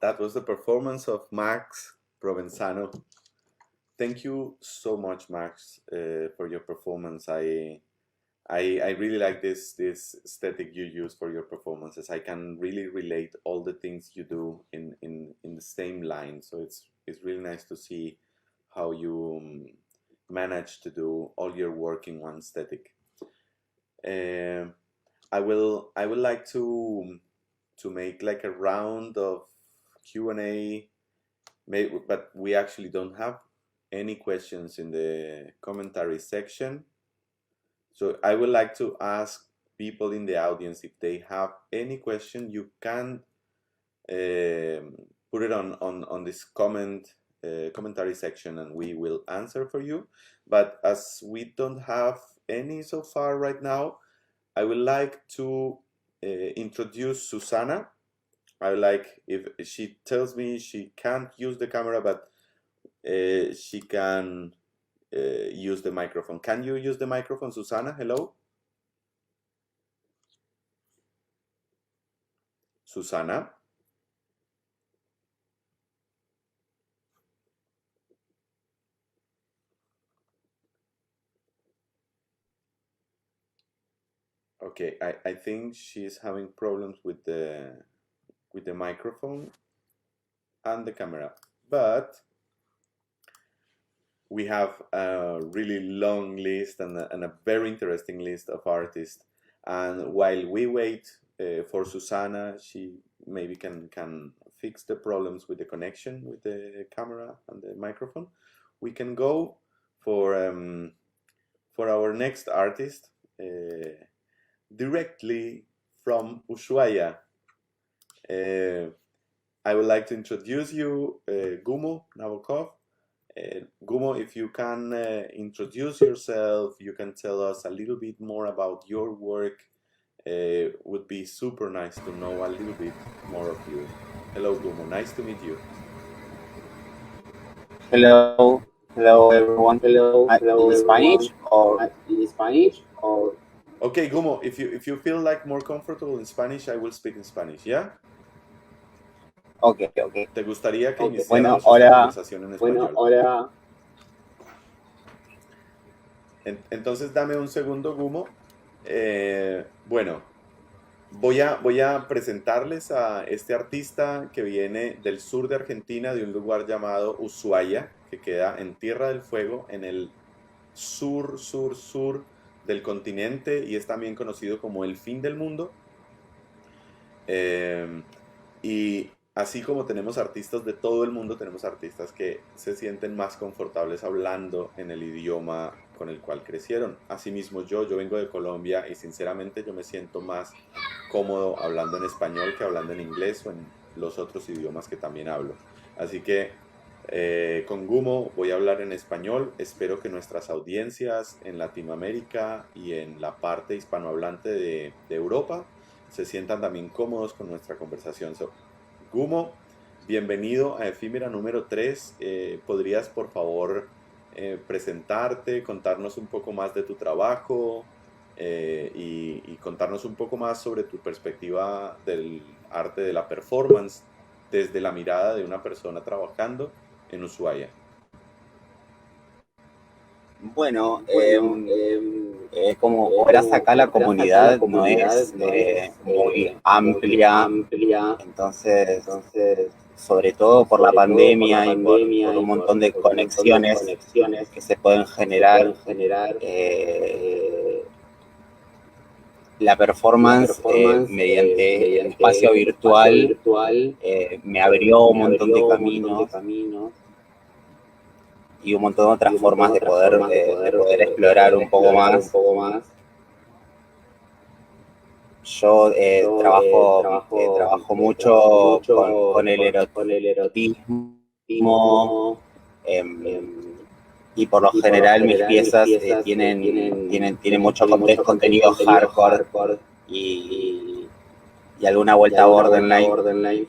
that was the performance of Max Provenzano. Thank you so much, Max, for your performance. I really like this aesthetic you use for your performances. I can really relate all the things you do in the same line. So it's really nice to see how you manage to do all your work in one aesthetic. I would like to make like a round of Q&A, but we actually don't have any questions in the commentary section. So I would like to ask people in the audience if they have any question. You can put it on this commentary section, and we will answer for you. But as we don't have any so far right now, I would like to introduce Susana. I would like, if she tells me she can't use the camera, but she can use the microphone. Can you use the microphone, Susana? Hello? Susana? Okay, I think she's having problems with the microphone and the camera, but we have a really long list and a very interesting list of artists. And while we wait for Susana, she maybe can fix the problems with the connection with the camera and the microphone. We can go for our next artist directly from Ushuaia. I would like to introduce you Gummo Nabokov. Gummo, if you can introduce yourself, you can tell us a little bit more about your work. Would be super nice to know a little bit more of you. Hello, Gummo. Nice to meet you. Hello, hello everyone. Hello, Spanish or in Spanish or? Okay, Gummo. If you feel like more comfortable in Spanish, I will speak in Spanish. ¿Ya? Okay. ¿Te gustaría que iniciáramos Bueno, esta hola. conversación en español? Bueno, hola. Entonces dame un segundo, Gummo. Bueno, voy a presentarles a este artista que viene del sur de Argentina, de un lugar llamado Ushuaia, que queda en Tierra del Fuego, en el sur del continente, y es también conocido como el fin del mundo. Y así como tenemos artistas de todo el mundo, tenemos artistas que se sienten más confortables hablando en el idioma con el cual crecieron. Asimismo yo vengo de Colombia y sinceramente yo me siento más cómodo hablando en español que hablando en inglés o en los otros idiomas que también hablo. Así que con Gummo voy a hablar en español. Espero que nuestras audiencias en Latinoamérica y en la parte hispanohablante de Europa se sientan también cómodos con nuestra conversación. Gummo, bienvenido a Ephemera número 3. ¿Podrías, por favor, presentarte, contarnos un poco más de tu trabajo y contarnos un poco más sobre tu perspectiva del arte de la performance desde la mirada de una persona trabajando en Ushuaia? Bueno, como verás acá la comunidad no es muy amplia, entonces sobre todo por la pandemia y por un montón de conexiones que se pueden generar, la performance mediante espacio virtual me abrió un montón de caminos y un montón de otras formas de poder explorar un poco más. Yo trabajo mucho con el erotismo y por lo general mis piezas tienen mucho contenido hardcore y alguna vuelta borderline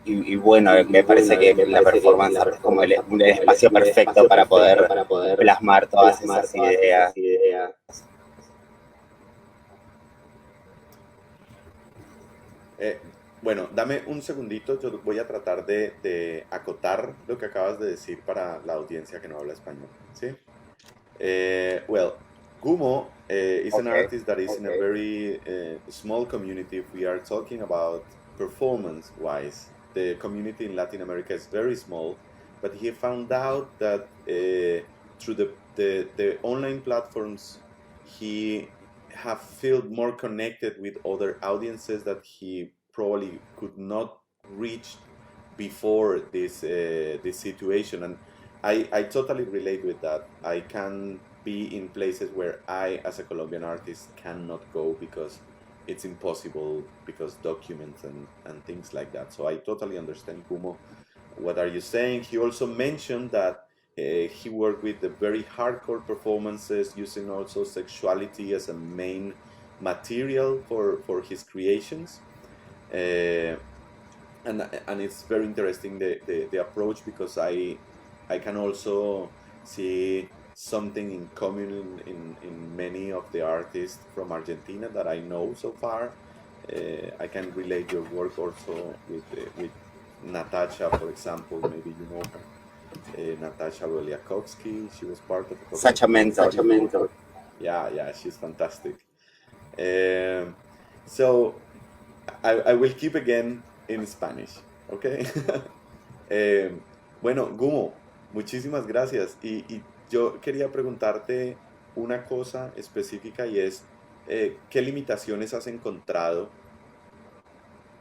y bueno, me parece que la performance es como un espacio perfecto para poder plasmar todas esas ideas. Bueno, dame un segundito, yo voy a tratar de acotar lo que acabas de decir para la audiencia que no habla español, ¿sí? Well, Gummo is an Okay. artist that is in a very small community. If we are talking about performance-wise, the community in Latin America is very small, but he found out that through the online platforms, he have felt more connected with other audiences that he probably could not reach before this situation. And I totally relate with that. I can be in places where I, as a Colombian artist, cannot go because it's impossible because documents and things like that. So I totally understand, Kumo. What are you saying? He also mentioned that he worked with the very hardcore performances, using also sexuality as a main material for his creations. Uh, and it's very interesting the approach, because I can also see something in common in many of the artists from Argentina that I know so far. I can relate your work also with Natasha, for example. Maybe you know her, Natasha Beliakovsky. She was part of the Such a mentor. Yeah, she's fantastic. So I will keep again in Spanish, ¿ok? Bueno, Gumo, muchísimas gracias. Y yo quería preguntarte una cosa específica, y es, ¿qué limitaciones has encontrado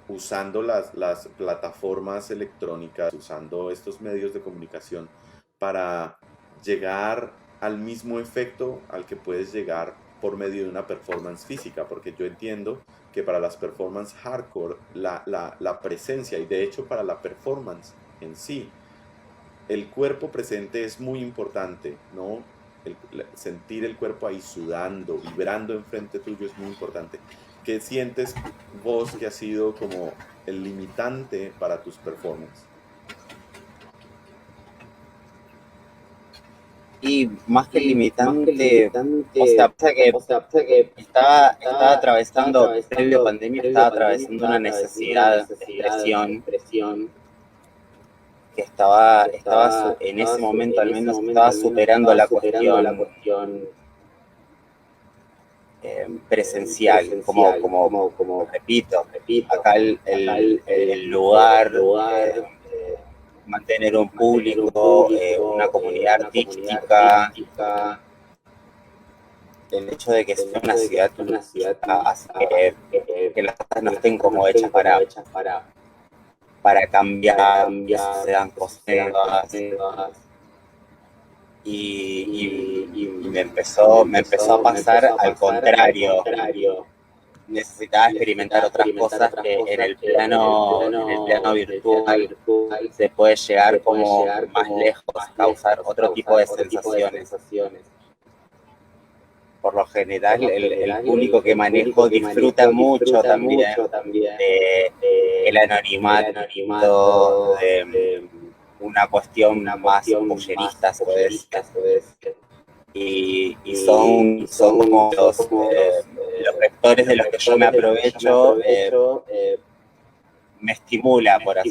usando las plataformas electrónicas, usando estos medios de comunicación para llegar al mismo efecto al que puedes llegar por medio de una performance física? Porque yo entiendo que para las performance hardcore, la presencia, y de hecho para la performance en sí, el cuerpo presente es muy importante, ¿no? Sentir el cuerpo ahí sudando, vibrando enfrente tuyo es muy importante. ¿Qué sientes vos que ha sido como el limitante para tus performances? Y más que limitante, o sea, pasa que estaba atravesando, previo a pandemia, estaba atravesando una necesidad de expresión que en ese momento al menos estaba superando la cuestión presencial, como repito, acá el lugar, mantener un público, una comunidad artística, el hecho de que sea una ciudad hace que las cosas no estén como hechas para cambiar, que sucedan cosas nuevas. Y me empezó a pasar al contrario. Necesitaba experimentar otras cosas que en el plano virtual se puede llegar como más lejos, causar otro tipo de sensaciones. Por lo general, el público que manejo disfruta mucho también el anonimato, de una cuestión más pollerista, se puede decir. Y son como los vectores de los que yo me aprovecho, me estimula, por así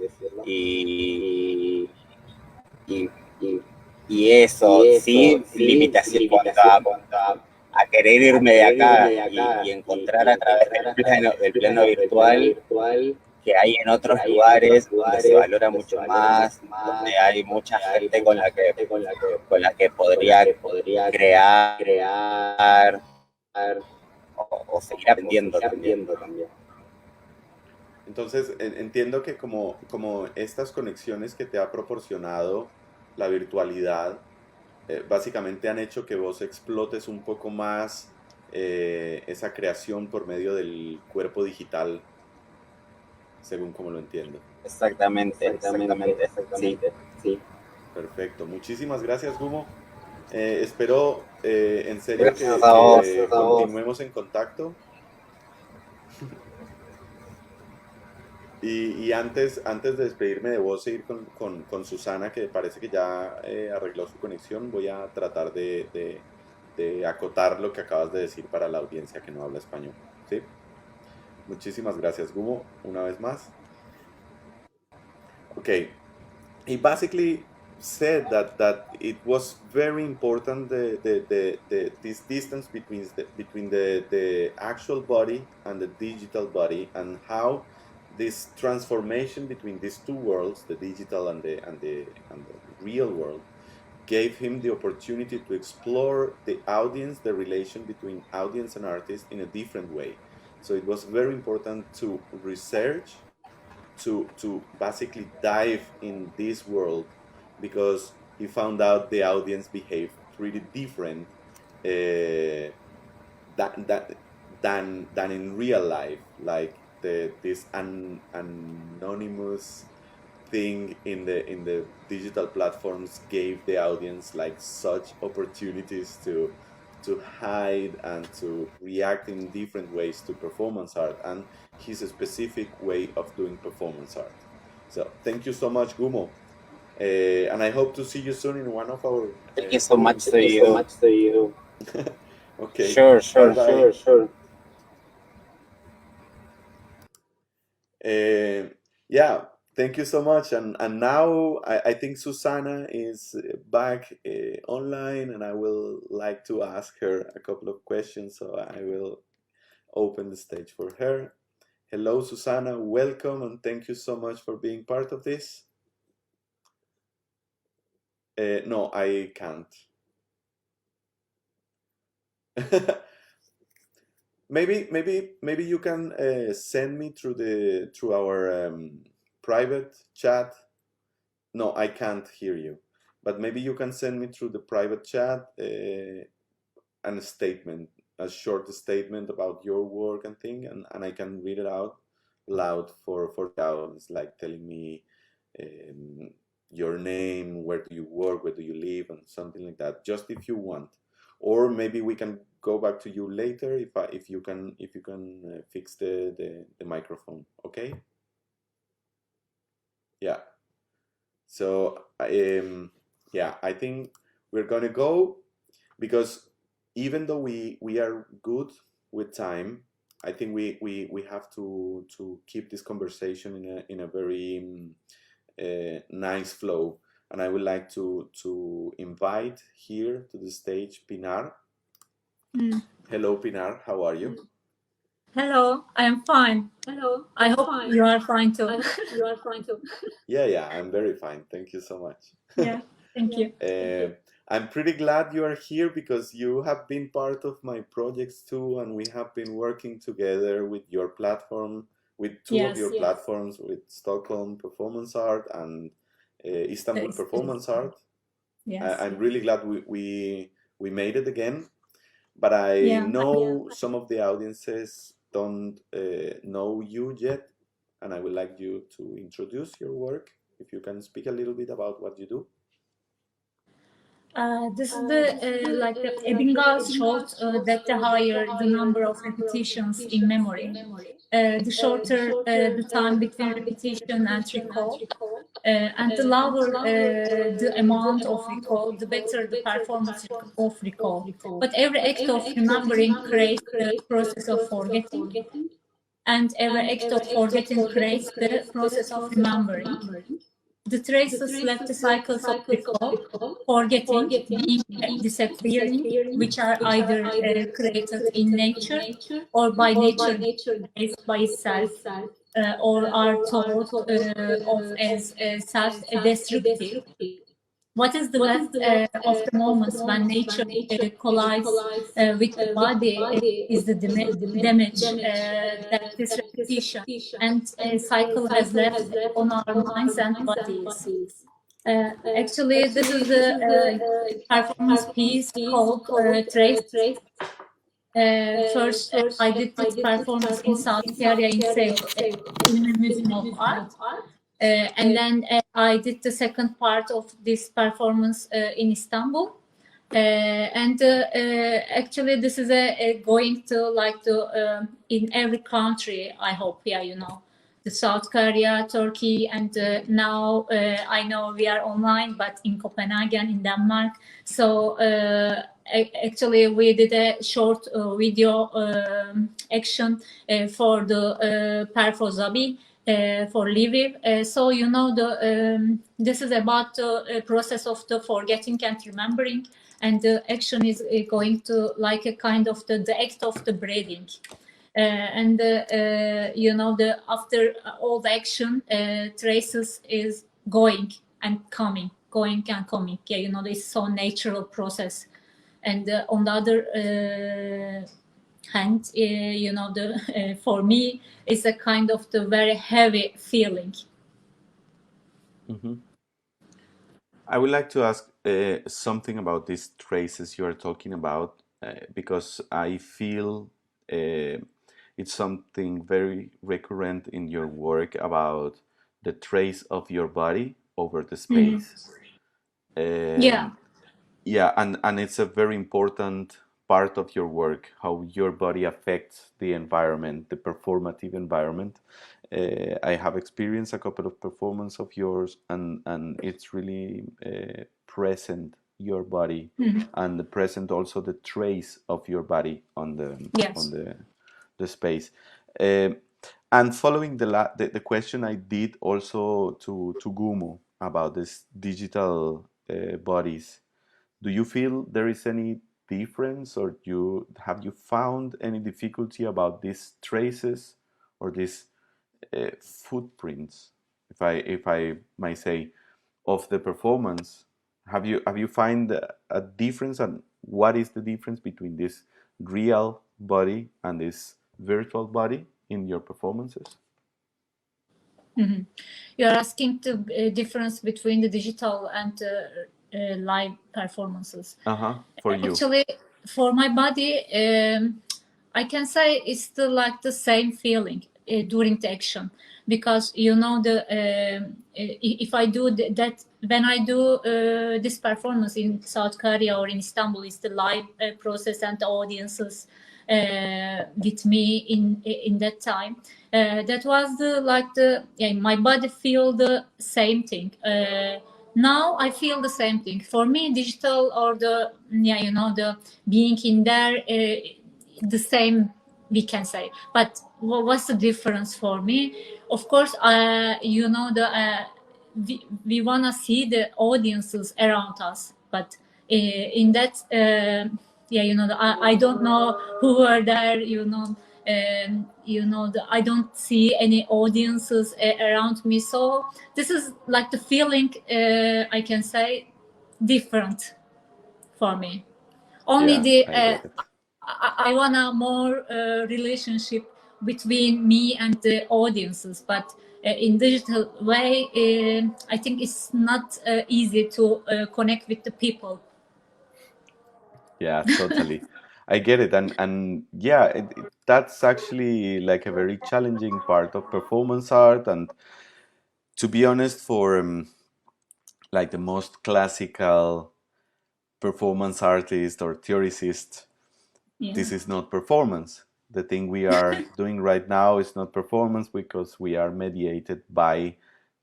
decirlo. Y eso, sí, limitación cuanto a querer irme de acá y encontrar a través del plano virtual que hay en otros lugares donde se valora mucho más, donde hay mucha gente con la que podría crear o seguir aprendiendo también. Entonces, entiendo que como estas conexiones que te ha proporcionado la virtualidad, básicamente han hecho que vos explotes un poco más esa creación por medio del cuerpo digital, según como lo entiendo. Exactamente. Sí. Perfecto, muchísimas gracias, Gumo. Espero en serio Gracias a vos. que continuemos en contacto. Y antes de despedirme de vos e ir con Susana, que parece que ya arregló su conexión, voy a tratar de acotar lo que acabas de decir para la audiencia que no habla español, ¿sí? Muchísimas gracias, Gummo, una vez más. Okay, he basically said that it was very important this distance between the actual body and the digital body, and how this transformation between these two worlds, the digital and the real world, gave him the opportunity to explore the audience, the relation between audience and artist in a different way. So it was very important to research, to basically dive in this world, because he found out the audience behaved pretty different than in real life. Like this anonymous thing in the digital platforms gave the audience like such opportunities to hide and to react in different ways to performance art and his specific way of doing performance art. So thank you so much, Gummo, and I hope to see you soon in one of our. Thank you so much to you. Okay. Sure. Yeah, thank you so much. And now I think Susana is back online, and I will like to ask her a couple of questions. So I will open the stage for her. Hello, Susana. Welcome, and thank you so much for being part of this. No, I can't. maybe you can send me through our private chat. No, I can't hear you, but maybe you can send me through the private chat a statement, a short statement about your work and thing, and I can read it out loud for the audience, like telling me your name, where do you work, where do you live, and something like that, just if you want. Or maybe we can go back to you later if you can fix the microphone. Okay. Yeah. So yeah, I think we're gonna go, because even though we are good with time, I think we have to keep this conversation in a very nice flow. And I would like to invite here to the stage Pinar. Hello, Pinar. How are you? Hello, I am fine. Hello, I hope you are fine too. Yeah, I'm very fine. Thank you so much. Yeah, thank you. I'm pretty glad you are here, because you have been part of my projects too, and we have been working together with your platform, with two of your platforms, with Stockholm Performance Art and Istanbul Performance Art. Yes. I'm really glad we made it again, but I know some of the audiences don't know you yet, and I would like you to introduce your work. If you can speak a little bit about what you do. This is the like the Ebbinghaus showed that the higher the number of repetitions in memory, the shorter the time between repetition and recall, and the lower the amount of recall, the better the performance of recall. But every act of remembering creates the process of forgetting, and every act of forgetting creates the process of remembering. The traces left the cycles of recall, forgetting, being disappearing, which are either created in nature or by nature based by itself, or are thought of as self-destructive. What is the left of the moments when nature collides with the body is the damage that this repetition and cycle has left on our minds and bodies. Actually, this is the performance piece called Trace. First, I did this performance in South Korea in Seoul, in the Museum of Art. And then I did the second part of this performance in Istanbul. And actually, this is going to like to in every country, I hope. Yeah, you know, the South Korea, Turkey, and now I know we are online, but in Copenhagen, in Denmark. So actually we did a short video action for the PRovenzano for Lviv. So this is about the process of the forgetting and remembering, and the action is going to like a kind of the act of the breathing. And the after all the action, traces is going and coming. Yeah, it's so natural process. And on the other hand, for me, it's a kind of the very heavy feeling. Mm-hmm. I would like to ask something about these traces you are talking about, because I feel it's something very recurrent in your work about the trace of your body over the space. Yeah. Yeah, and it's a very important part of your work, how your body affects the environment, the performative environment. I have experienced a couple of performances of yours, and it's really present your body, and the present also the trace of your body on the Yes. on the space. And following the question I did also to Gummo about this digital bodies, do you feel there is any difference, or have you found any difficulty about these traces or these footprints, if I might say, of the performance? Have you find a difference, and what is the difference between this real body and this virtual body in your performances? Mm-hmm. You're asking the difference between the digital and live performances. For you. Actually, for my body, I can say it's still like the same feeling during the action, because if I do that, when I do this performance in South Korea or in Istanbul, it's the live process and the audiences with me in that time. That was my body feel the same thing. Now I feel the same thing. For me, digital or the being in there, the same, we can say. But what's the difference for me? Of course, we wanna see the audiences around us, but in that, I don't know who are there. I don't see any audiences around me. So this is like the feeling, I can say, different for me. Only I get it. I want a more relationship between me and the audiences, but in digital way, I think it's not easy to connect with the people. Yeah, totally. I get it. And yeah, that's actually like a very challenging part of performance art. And to be honest, for like the most classical performance artist or theorist, this is not performance. The thing we are doing right now is not performance, because we are mediated by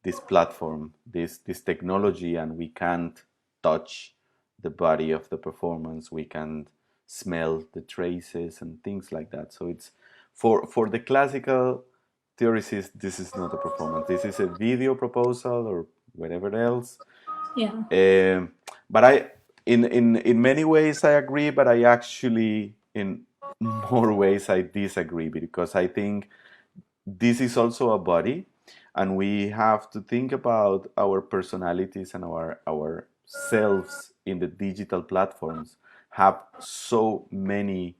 this platform, this technology, and we can't touch the body of the performance. We can't smell the traces and things like that. So it's for the classical theorist, this is not a performance. This is a video proposal or whatever else. Yeah. But in many ways I agree, but I actually in more ways I disagree, because I think this is also a body, and we have to think about our personalities and our selves in the digital platforms have so many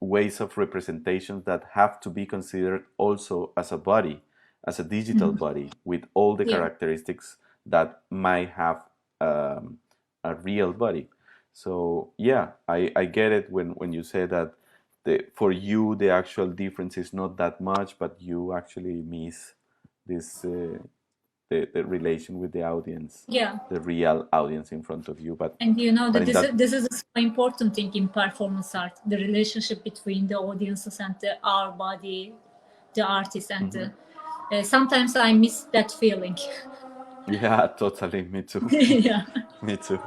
ways of representation that have to be considered also as a body, as a digital body, with all the characteristics that might have a real body. So yeah, I get it when you say that for you the actual difference is not that much, but you actually miss this the relation with the audience, the real audience in front of you. And this is a so important thing in performance art, the relationship between the audiences and our body, the artist, and sometimes I miss that feeling. Yeah, totally. Me too. Yeah. Me too.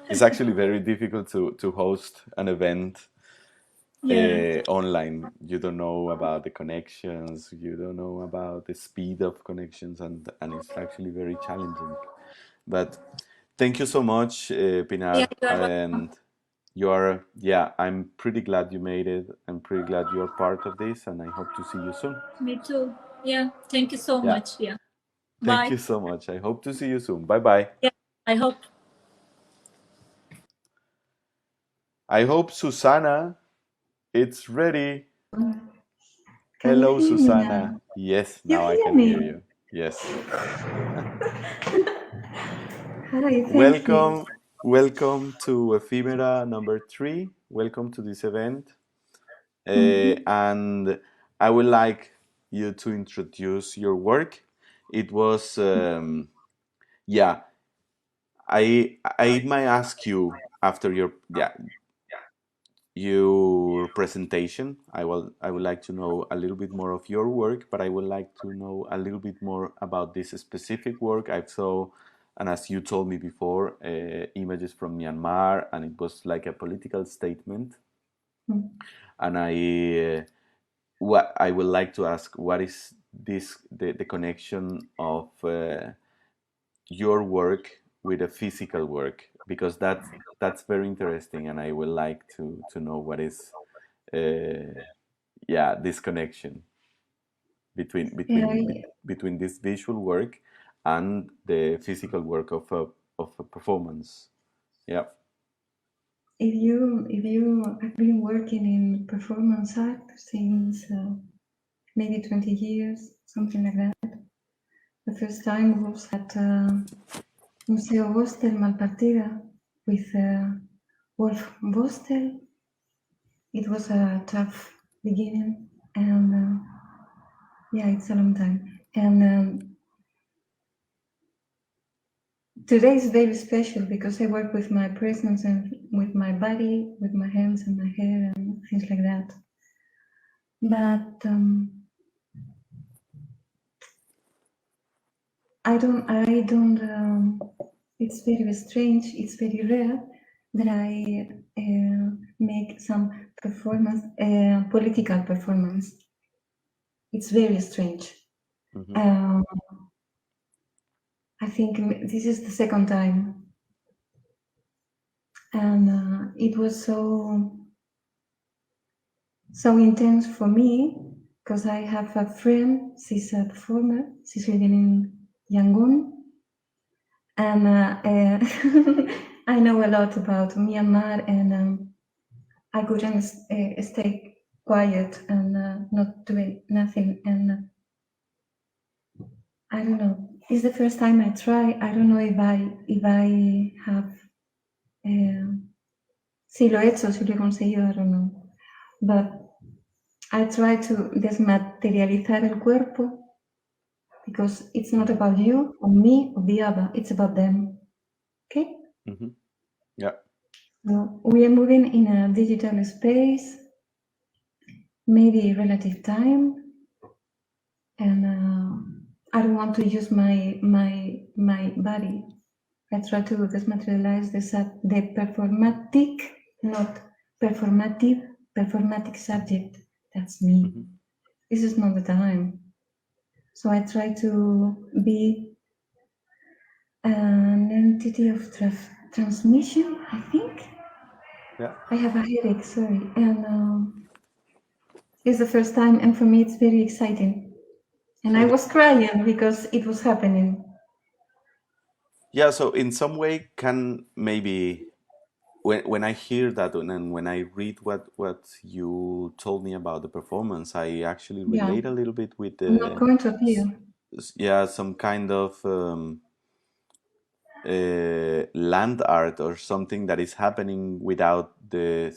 it's actually very difficult to host an event Yeah, online. You don't know about the connections, you don't know about the speed of connections, and it's actually very challenging. But thank you so much, yeah, Pinar, you are welcome. and you are, yeah, I'm pretty glad you made it. I'm pretty glad you're part of this, and I hope to see you soon. Me too. Yeah, thank you so Yeah, much. Yeah, thank bye. you so much. I hope to see you soon. Bye bye. Yeah, I hope. I hope Susana, it's ready. Can you Hello, hear me Susana. now? Yes, You now I hear can hear me? you. Yes. Hi, thank you. Welcome, welcome to Ephemera number 3. Welcome to this event. And I would like you to introduce your work. It was, yeah, I might ask you after your presentation. I would like to know a little bit more of your work, but I would like to know a little bit more about this specific work. I saw, and as you told me before, images from Myanmar, and it was like a political statement. And what I would like to ask, what is the connection of your work with a physical work? Because that's very interesting, and I would like to know what is this connection between Yeah, between this visual work and the physical work of a performance. Yeah. I've been working in performance art since maybe 20 years, something like that. The first time was at Museo Bostel Malpartida with Wolf Bostel. It was a tough beginning, and yeah, it's a long time. And today is very special because I work with my presence and with my body, with my hands and my hair and things like that. But I don't. It's very strange. It's very rare that I make some performance, political performance. It's very strange. Mm-hmm. I think this is the second time, and it was so intense for me because I have a friend. She's a performer. She's living in Yangon, and I know a lot about Myanmar, and I couldn't stay quiet and not doing nothing. And I don't know. It's the first time I try. I don't know if I have. Si lo he hecho, si lo he conseguido, I don't know. But I try to desmaterializar el cuerpo because it's not about you or me or the other. It's about them. Okay? Mm-hmm. Yeah. So we are moving in a digital space, maybe relative time, and I don't want to use my body. I try to desmaterialize the performatic, not performatic subject. That's me. Mm-hmm. This is not the time. So I try to be an entity of transmission, I think. Yeah. I have a headache, sorry. And it's the first time, and for me it's very exciting. And I was crying because it was happening. Yeah, so in some way, can maybe when I hear that and when I read what you told me about the performance, I actually Yeah, relate a little bit with I'm not going to appear. some kind of land art or something that is happening without the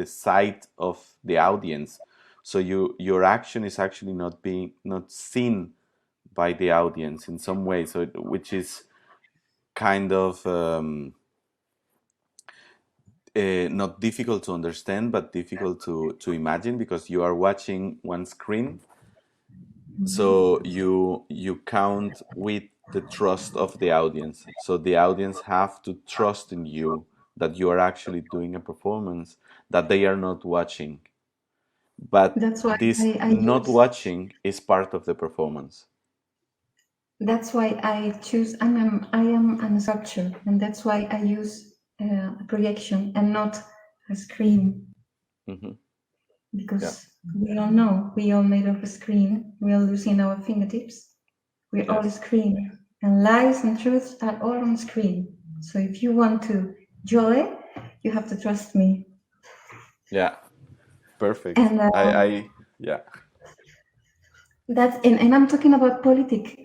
sight of the audience. So your action is actually not seen by the audience in some way. So which is kind of not difficult to understand, but difficult to imagine because you are watching one screen. So you count with the trust of the audience. So the audience have to trust in you that you are actually doing a performance that they are not watching. But That's why this I not use. watching is part of the performance. That's why I choose. I am an sculpture, and that's why I use a projection and not a screen. Mm-hmm. Because we all know we all made of a screen. We are losing our fingertips. We're all a screen, and lies and truths are all on screen. So if you want to joy, you have to trust me. Yeah, perfect. And Yeah. and I'm talking about politic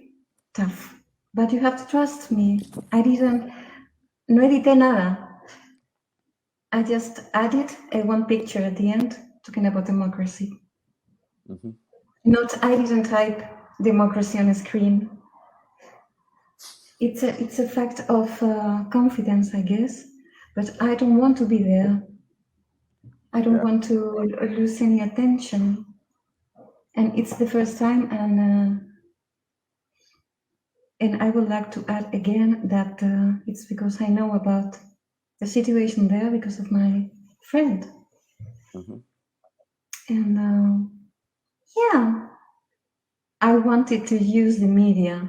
stuff, but you have to trust me. No edité nada. I just added one picture at the end talking about democracy. Mm-hmm. I didn't type democracy on a screen. It's a fact of confidence, I guess, but I don't want to be there. I don't want to lose any attention, and it's the first time, and I would like to add again that it's because I know about the situation there because of my friend, and yeah, I wanted to use the media.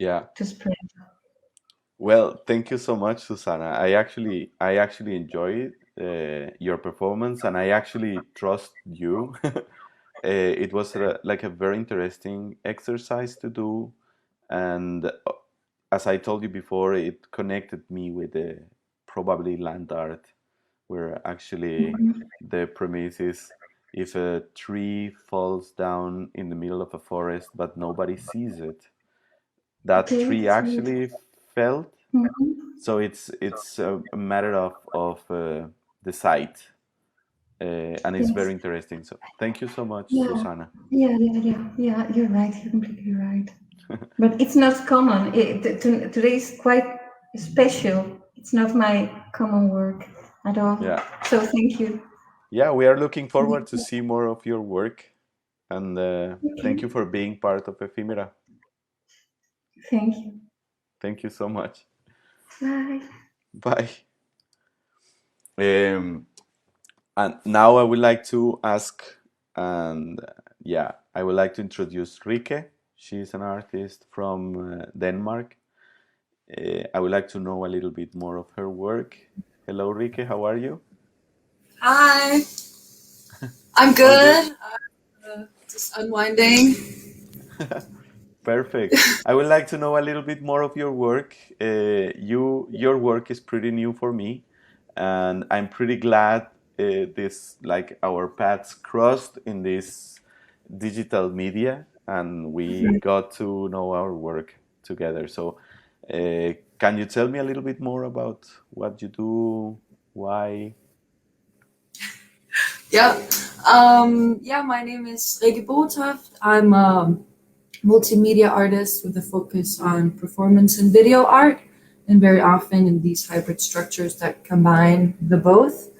Yeah. To spread. Well, thank you so much, Susana. I actually enjoyed your performance, and I actually trust you. It was like a very interesting exercise to do, and as I told you before, it connected me with probably land art, where actually the premise is if a tree falls down in the middle of a forest but nobody sees it, that tree actually felt. So it's a matter of the sight, and it's very interesting. So thank you so much, Susana. Yeah. You're right. You're completely right. But it's not common. Today is quite special. It's not my common work at all. Yeah. So thank you. Yeah, we are looking forward to see more of your work, and thank you for being part of Ephemera. Thank you. Thank you so much. Bye. Bye. And now I would like to ask, and I would like to introduce Rikke. She's an artist from Denmark. I would like to know a little bit more of her work. Hello, Rikke. How are you? Hi. I'm good. Just unwinding. Perfect. I would like to know a little bit more of your work. Your work is pretty new for me, and I'm pretty glad our paths crossed in this digital media, and we got to know our work together. So, can you tell me a little bit more about what you do, why? Yeah. My name is Rikke Bogetoft. I'm a multimedia artist with a focus on performance and video art, and very often in these hybrid structures that combine the both.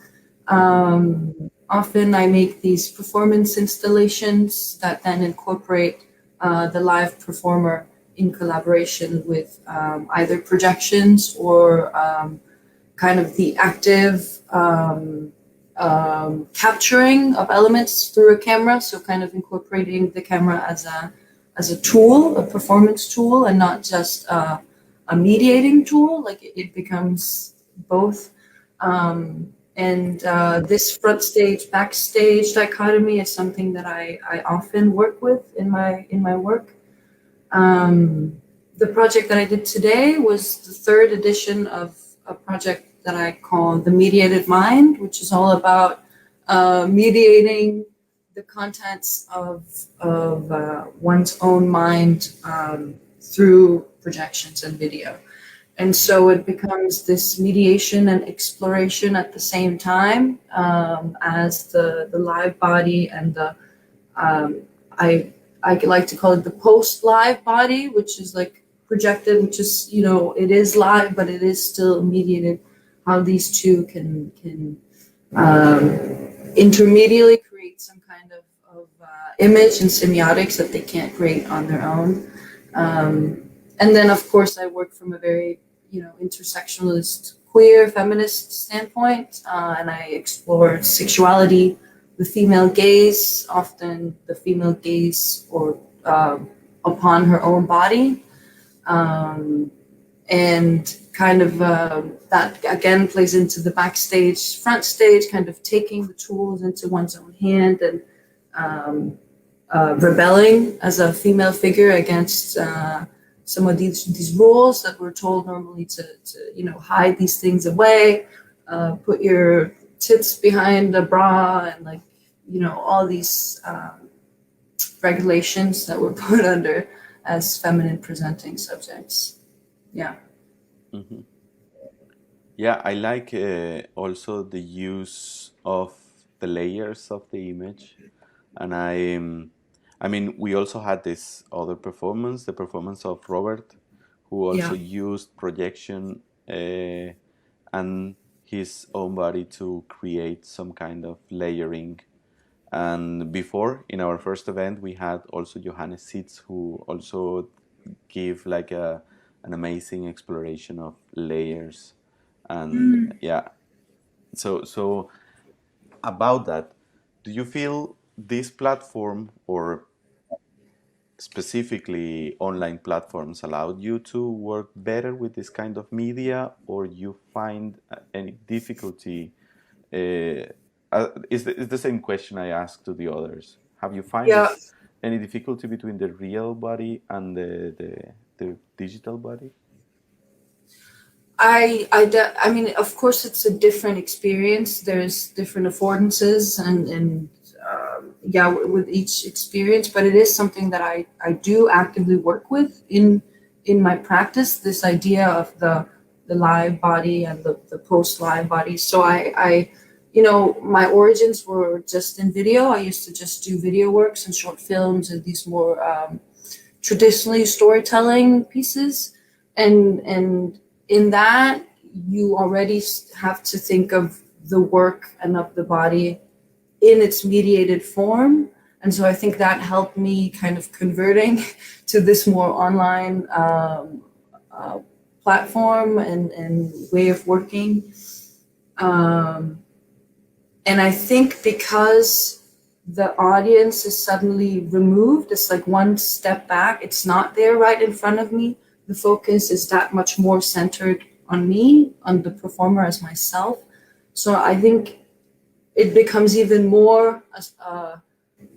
Often I make these performance installations that then incorporate the live performer in collaboration with either projections or kind of the active capturing of elements through a camera. So kind of incorporating the camera as a tool, a performance tool, and not just a mediating tool. Like it becomes both. This front stage, backstage dichotomy is something that I often work with in my work. The project that I did today was the third edition of a project that I call The Mediated Mind, which is all about mediating the contents of one's own mind through projections and video. And so it becomes this mediation and exploration at the same time as the live body and the I like to call it the post-live body, which is like projected, which is, it is live, but it is still mediated. How these two can intermediately create some kind of image and semiotics that they can't create on their own. And then, of course, I work from a very, intersectionalist queer feminist standpoint, and I explore sexuality, the female gaze, often the female gaze or upon her own body, and kind of that again plays into the backstage, front stage, kind of taking the tools into one's own hand and rebelling as a female figure against some of these rules that we're told normally to hide these things away, put your tits behind a bra, and like all these regulations that we're put under as feminine presenting subjects. Yeah. Mm-hmm. Yeah, I like also the use of the layers of the image, and I mean, we also had this other performance, the performance of Robert, who also used projection and his own body to create some kind of layering. And before, in our first event, we had also Johannes Sitz, who also give like an amazing exploration of layers. And yeah, so about that, do you feel this platform, or specifically online platforms, allowed you to work better with this kind of media, or you find any difficulty? Is the same question I asked to the others. Have you find any difficulty between the real body and the digital body? I mean, of course, it's a different experience. There's different affordances and with each experience, but it is something that I do actively work with in my practice, this idea of the live body and the post live body. So I my origins were just in video. I used to just do video works and short films and these more traditionally storytelling pieces, and in that you already have to think of the work and of the body in its mediated form. And so I think that helped me kind of converting to this more online platform and way of working. And I think because the audience is suddenly removed, it's like one step back, it's not there right in front of me. The focus is that much more centered on me, on the performer as myself. So I think it becomes even more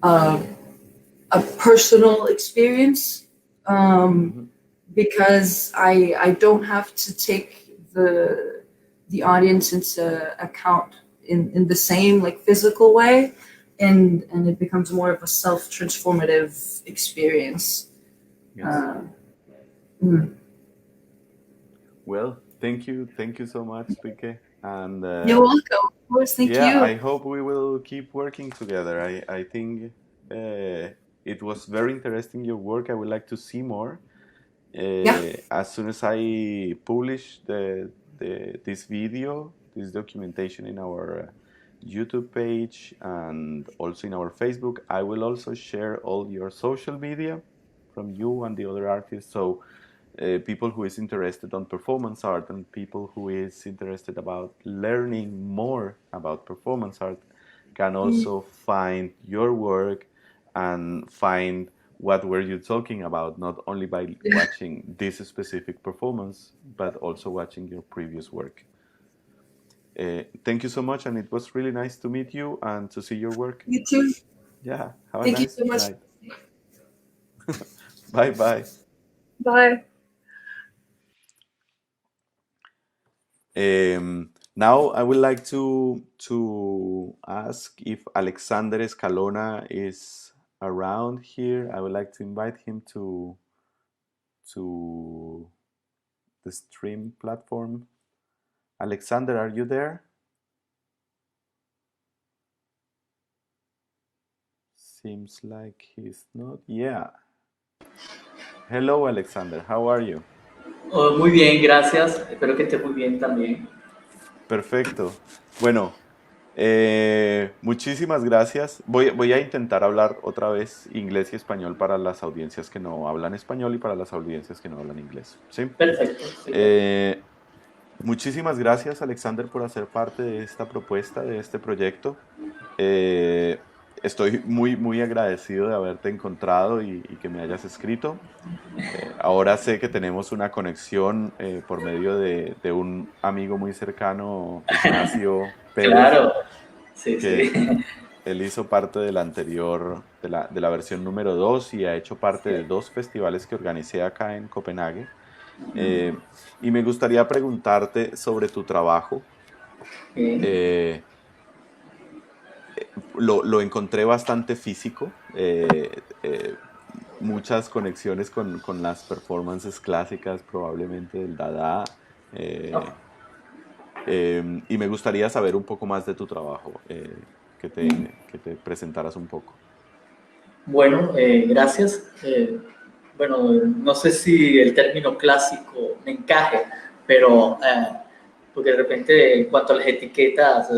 a personal experience, because I don't have to take the audience into account in the same like physical way, and it becomes more of a self-transformative experience. Yes. Well, thank you so much, Rikke. And you're welcome. Of course, thank you. I hope we will keep working together. I think it was very interesting, your work. I would like to see more. As soon as I publish this video, this documentation in our YouTube page and also in our Facebook, I will also share all your social media from you and the other artists. So people who is interested on performance art and people who is interested about learning more about performance art can also find your work and find what were you talking about, not only by watching this specific performance, but also watching your previous work. Thank you so much, and it was really nice to meet you and to see your work. You too. Yeah, have Thank a nice you so much. night. Bye. Bye. Now I would like to ask if Alexander Escalona is around here. I would like to invite him to the stream platform. Alexander, are you there? Seems like he's not. Yeah. Hello, Alexander. How are you? Oh, muy bien, gracias. Espero que estés muy bien también. Perfecto. Bueno, muchísimas gracias. Voy a intentar hablar otra vez inglés y español para las audiencias que no hablan español y para las audiencias que no hablan inglés. ¿Sí? Perfecto. Sí. Muchísimas gracias, Alexander, por hacer parte de esta propuesta, de este proyecto. Eh, Estoy muy agradecido de haberte encontrado y que me hayas escrito. Ahora sé que tenemos una conexión por medio de un amigo muy cercano, Ignacio Pérez, Claro, sí, que sí. él hizo parte de la anterior, de la versión número 2 y ha hecho parte Sí. de 2 festivales que organicé acá en Copenhague. Eh, y me gustaría preguntarte sobre tu trabajo. Sí. Eh, lo encontré bastante físico, muchas conexiones con las performances clásicas, probablemente del Dada. eh, y me gustaría saber un poco más de tu trabajo, que te presentaras un poco. Bueno, gracias. Bueno, no sé si el término clásico me encaje, pero porque de repente en cuanto a las etiquetas,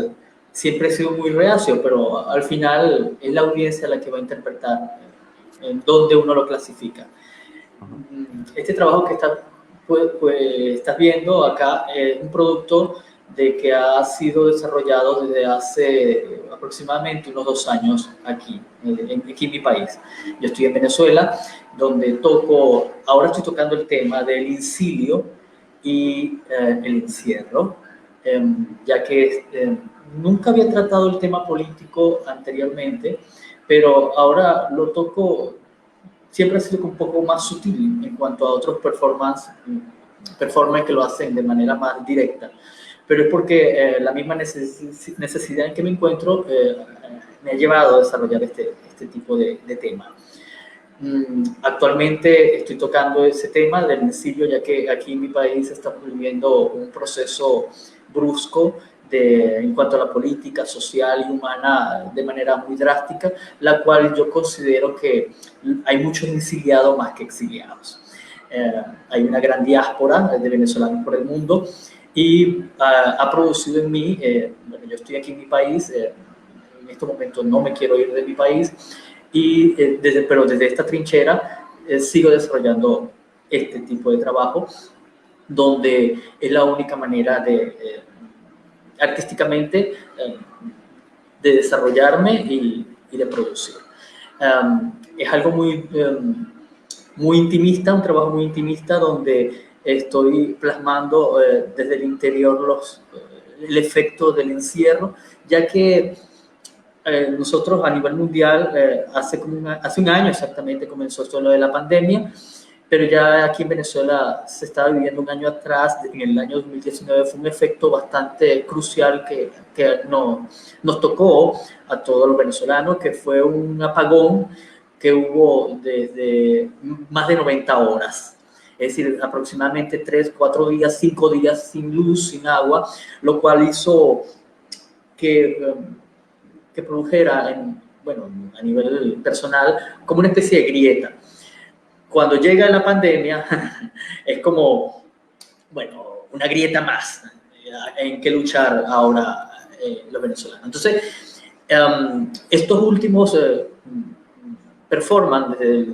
siempre he sido muy reacio, pero al final es la audiencia la que va a interpretar en dónde uno lo clasifica. Ajá. Este trabajo que estás viendo acá es un producto de que ha sido desarrollado desde hace aproximadamente unos 2 años aquí en mi país. Yo estoy en Venezuela, donde ahora estoy tocando el tema del incilio y el encierro, ya que nunca había tratado el tema político anteriormente, pero ahora lo toco. Siempre ha sido un poco más sutil en cuanto a otros performance que lo hacen de manera más directa. Pero es porque la misma necesidad en que me encuentro me ha llevado a desarrollar este tipo de tema. Actualmente estoy tocando ese tema del exilio, ya que aquí en mi país está viviendo un proceso brusco en cuanto a la política social y humana de manera muy drástica, la cual yo considero que hay muchos exiliados más que exiliados. Hay una gran diáspora de venezolanos por el mundo y ha producido en mí, bueno, yo estoy aquí en mi país, en este momento no me quiero ir de mi país, pero desde esta trinchera sigo desarrollando este tipo de trabajo, donde es la única manera artísticamente de desarrollarme y de producir. Es algo muy intimista, un trabajo muy intimista donde estoy plasmando desde el interior el efecto del encierro, ya que nosotros a nivel mundial, hace un año exactamente comenzó esto lo de la pandemia, pero ya aquí en Venezuela se estaba viviendo un año atrás, en el año 2019 fue un efecto bastante crucial que nos tocó a todos los venezolanos, que fue un apagón que hubo desde más de 90 horas. Es decir, aproximadamente 3, 4 días, 5 días sin luz, sin agua, lo cual hizo que produjera, bueno, a nivel personal, como una especie de grieta. Cuando llega la pandemia, es como, bueno, una grieta más en que luchar ahora los venezolanos. Entonces, estos últimos performances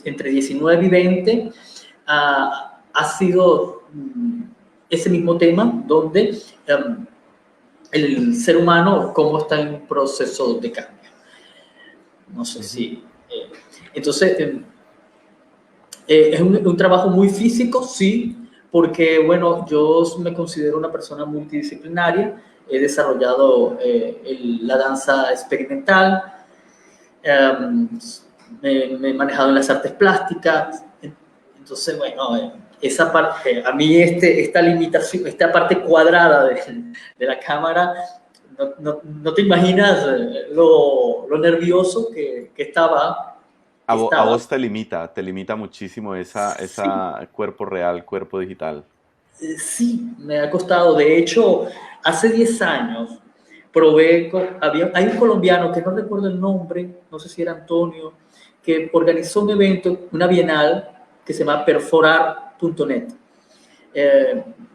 entre 19 y 20 ha sido ese mismo tema donde el ser humano, cómo está en un proceso de cambio. No sé si... entonces, es un trabajo muy físico, sí, porque, bueno, yo me considero una persona multidisciplinaria. He desarrollado la danza experimental, me he manejado en las artes plásticas. Entonces, bueno, esa parte, a mí esta limitación, esta parte cuadrada de la cámara, no te imaginas lo nervioso que estaba. A vos te limita muchísimo Sí, esa cuerpo real, cuerpo digital. sí, me ha costado. De hecho, hace 10 años hay un colombiano que no recuerdo el nombre, no sé si era Antonio, que organizó un evento, una bienal, que se llama perforar.net.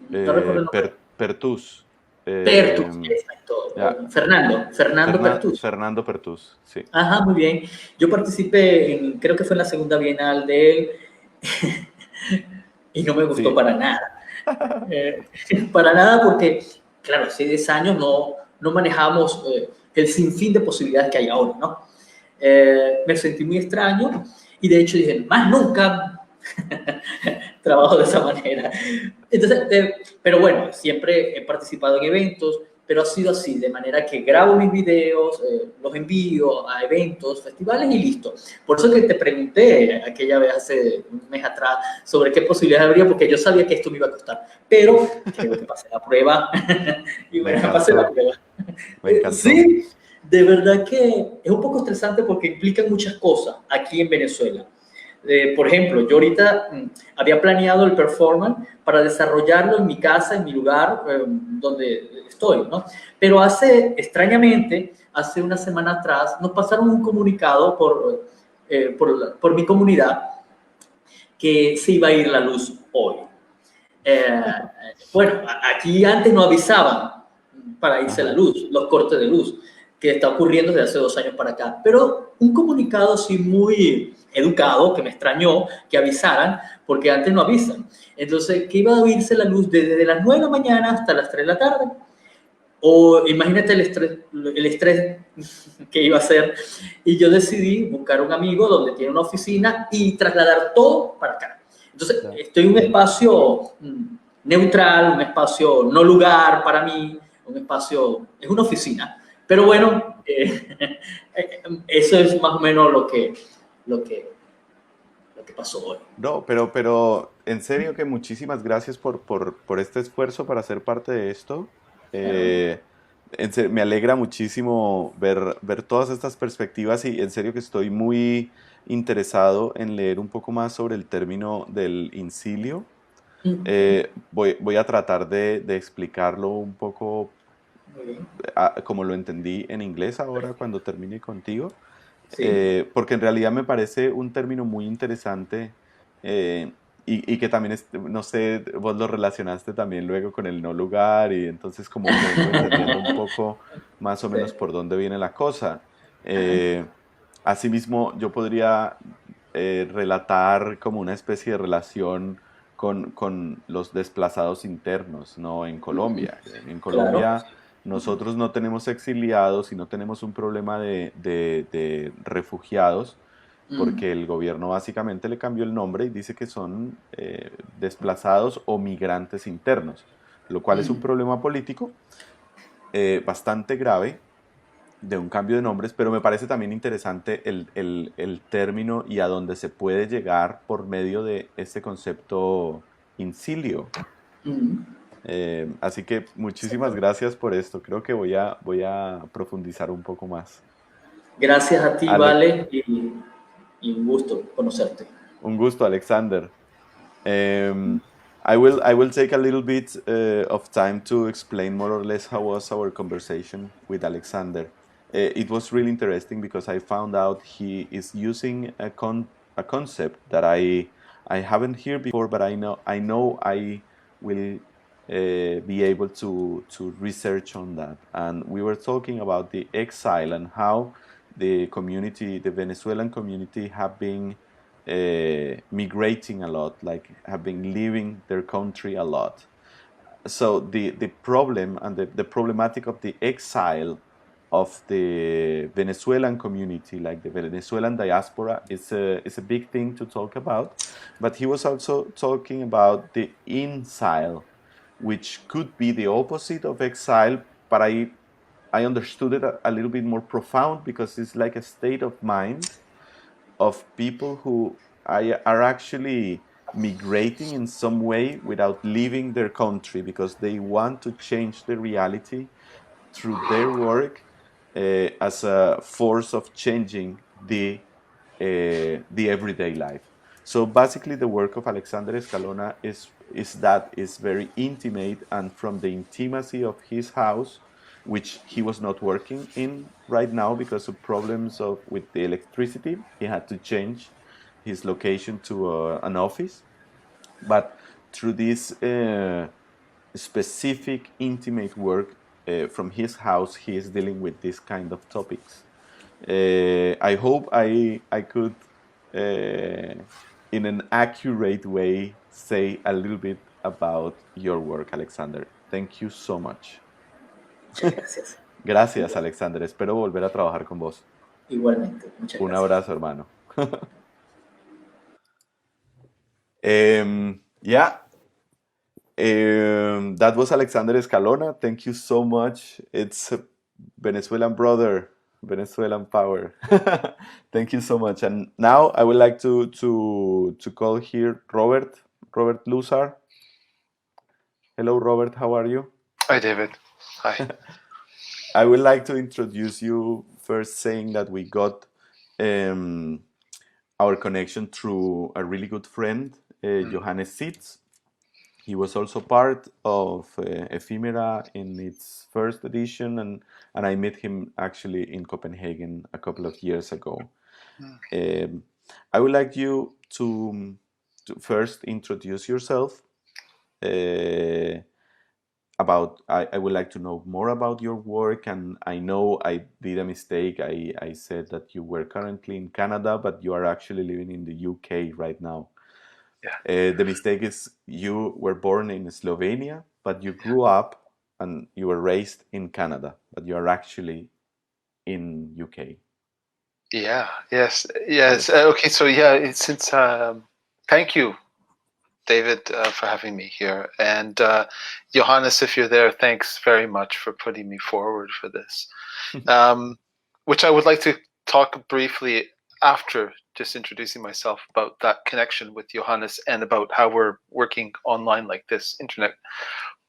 No recuerdo el nombre. Pertus. Pertus, eh, exacto. ya, Fernando Pertus. Fernando Pertus, sí. Ajá, muy bien. Yo participé creo que fue en la segunda bienal de él, y no me gustó Sí, para nada. Eh, para nada, porque, claro, hace 10 años no manejamos el sinfín de posibilidades que hay ahora, ¿no? Me sentí muy extraño y de hecho dije, más nunca trabajo de esa manera. Entonces, pero bueno, siempre he participado en eventos, pero ha sido así, de manera que grabo mis videos, los envío a eventos, festivales y listo. Por eso que te pregunté aquella vez hace un mes atrás sobre qué posibilidades habría, porque yo sabía que esto me iba a costar, pero creo que pasé la prueba y Me bueno, pasé la encantó, prueba. me encantó. Sí, de verdad que es un poco estresante porque implican muchas cosas aquí en Venezuela. Por ejemplo, yo ahorita había planeado el performance para desarrollarlo en mi casa, en mi lugar donde estoy, ¿no? Pero extrañamente, hace una semana atrás, nos pasaron un comunicado por mi comunidad que se iba a ir la luz hoy. Eh, bueno, aquí antes no avisaban para irse la Ajá. luz, los cortes de luz, que está ocurriendo desde hace 2 años para acá. Pero un comunicado así muy educado, que me extrañó que avisaran, porque antes no avisan. Entonces, que iba a irse la luz desde las 9 de la mañana hasta las 3 de la tarde. O imagínate el estrés que iba a ser. Y yo decidí buscar un amigo donde tiene una oficina y trasladar todo para acá. Entonces, Ya. estoy en un espacio neutral, un espacio no lugar para mí, un espacio, es una oficina. Pero bueno, eso es más o menos lo que, lo que pasó hoy. No, pero en serio que muchísimas gracias por este esfuerzo para ser parte de esto. Eh, Me alegra muchísimo ver todas estas perspectivas y en serio que estoy muy interesado en leer un poco más sobre el término del incilio. Okay. Voy a tratar de explicarlo un poco Muy bien. como lo entendí en inglés ahora cuando termine contigo, Sí, porque en realidad me parece un término muy interesante eh, y que también, no sé, vos lo relacionaste también luego con el no lugar y entonces como que vengo entendiendo un poco más o sí. menos por dónde viene la cosa. Ajá. Eh, Asimismo, yo podría relatar como una especie de relación con los desplazados internos, ¿no? En Colombia. En Claro. Colombia nosotros no tenemos exiliados y no tenemos un problema de refugiados Mm, porque el gobierno básicamente le cambió el nombre y dice que son desplazados o migrantes internos, lo cual es un mm. problema político bastante grave de un cambio de nombres, pero me parece también interesante el término y a dónde se puede llegar por medio de este concepto incilio. Mm. Así que muchísimas gracias por esto. Creo que voy a profundizar un poco más. Gracias a ti, Ale, Vale, y un gusto conocerte. un gusto, Alexander. Um, I will take a little bit of time to explain more or less how was our conversation with Alexander. It was really interesting because I found out he is using a concept that I haven't heard before, but I know I will be able to research on that. And we were talking about the exile and how the community, the Venezuelan community, have been migrating a lot, like have been leaving their country a lot. So the problem and the problematic of the exile of the Venezuelan community, like the Venezuelan diaspora, is a big thing to talk about. But he was also talking about the insile, which could be the opposite of exile, but I understood it a little bit more profound because it's like a state of mind of people who are actually migrating in some way without leaving their country because they want to change the reality through their work as a force of changing the everyday life. So basically, the work of Alexander Escalona is very intimate, and from the intimacy of his house, which he was not working in right now because of problems with the electricity, he had to change his location to an office. But through this specific, intimate work from his house, he is dealing with this kind of topics. I hope I could, in an accurate way, say a little bit about your work, Alexander. Thank you so much. Muchas gracias. Gracias, Alexander. Espero volver a trabajar con vos. Igualmente, muchas Un gracias. abrazo, hermano. Yeah. That was Alexander Escalona. Thank you so much. It's a Venezuelan brother, Venezuelan power. Thank you so much. And now I would like to call here Robert Luzar. Hello, Robert. How are you? Hi, David. Hi. I would like to introduce you first, saying that we got our connection through a really good friend, Johannes Sitz. He was also part of Ephemera in its first edition, and I met him actually in Copenhagen a couple of years ago. I would like you to first introduce yourself. I would like to know more about your work, and I know I did a mistake. I said that you were currently in Canada, but you are actually living in the UK right now. Yeah. The mistake is you were born in Slovenia, but you grew up and you were raised in Canada, but you are actually in UK. Yeah. Yes. Okay. So yeah, since thank you, David, for having me here, and Johannes, if you're there, thanks very much for putting me forward for this, which I would like to talk briefly after just introducing myself about that connection with Johannes and about how we're working online like this, internet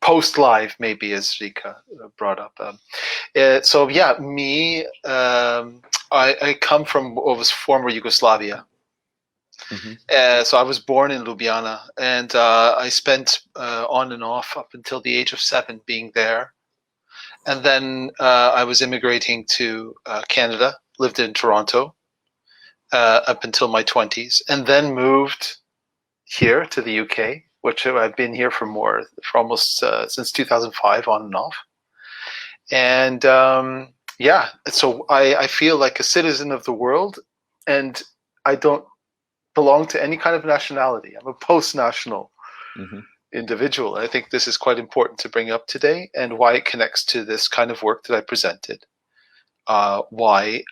post live, maybe, as Rikke brought up. So yeah, me, I come from what was former Yugoslavia. So I was born in Ljubljana, and I spent on and off up until the age of 7 being there. And then I was immigrating to Canada, lived in Toronto up until my 20s, and then moved here to the UK, which I've been here for almost since 2005 on and off. And yeah, so I feel like a citizen of the world, and I don't belong to any kind of nationality. I'm a post-national individual. I think this is quite important to bring up today, and why it connects to this kind of work that I presented. Why?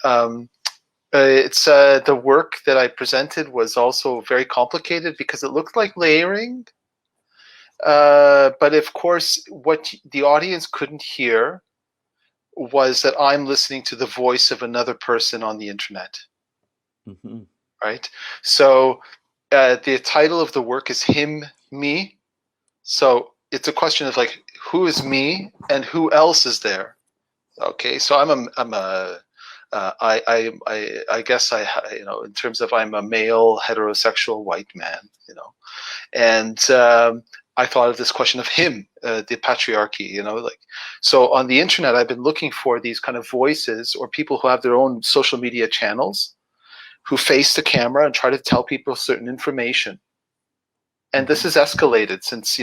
It's the work that I presented was also very complicated because it looked like layering. But of course, what the audience couldn't hear was that I'm listening to the voice of another person on the internet. Right? So the title of the work is Him, Me. So it's a question of like, who is me and who else is there? Okay, so I guess in terms of I'm a male heterosexual white man, and I thought of this question of him, the patriarchy, so on the internet, I've been looking for these kind of voices or people who have their own social media channels, who face the camera and try to tell people certain information. And this has escalated since,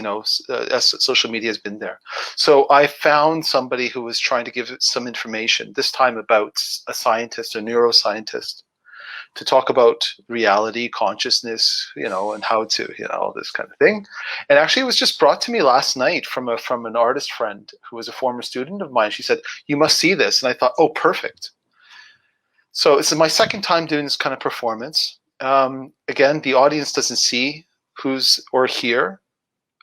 social media has been there. So I found somebody who was trying to give some information, this time about a scientist, a neuroscientist, to talk about reality, consciousness, and how to, all this kind of thing. And actually, it was just brought to me last night from an artist friend who was a former student of mine. She said, "You must see this." And I thought, oh, perfect. So this is my second time doing this kind of performance. Again, the audience doesn't see who's or hear,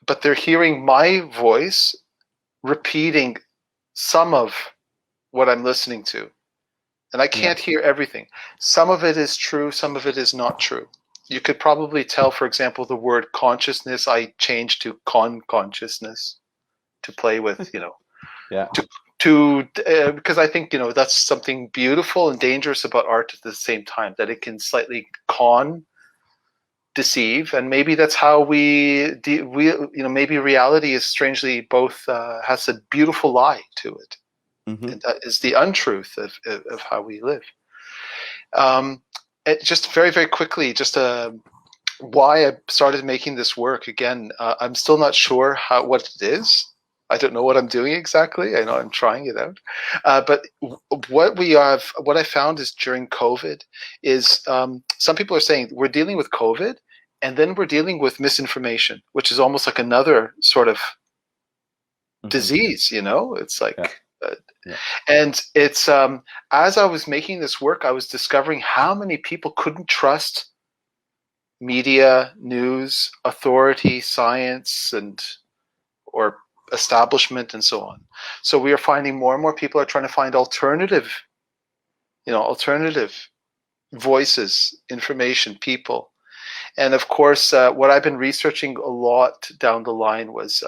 but they're hearing my voice repeating some of what I'm listening to. And I can't hear everything. Some of it is true, some of it is not true. You could probably tell, for example, the word consciousness, I changed to consciousness to play with, because I think, that's something beautiful and dangerous about art at the same time, that it can slightly deceive, and maybe that's how maybe reality is strangely both has a beautiful lie to it. And that is the untruth of how we live. Just very, very quickly, why I started making this work. Again, I'm still not sure what it is. I don't know what I'm doing exactly. I know I'm trying it out. But what I found is during COVID is some people are saying we're dealing with COVID, and then we're dealing with misinformation, which is almost like another sort of disease, you know? It's like, and it's, as I was making this work, I was discovering how many people couldn't trust media, news, authority, science, or establishment, and so on. So we are finding more and more people are trying to find alternative voices, information, people. And of course, what I've been researching a lot down the line was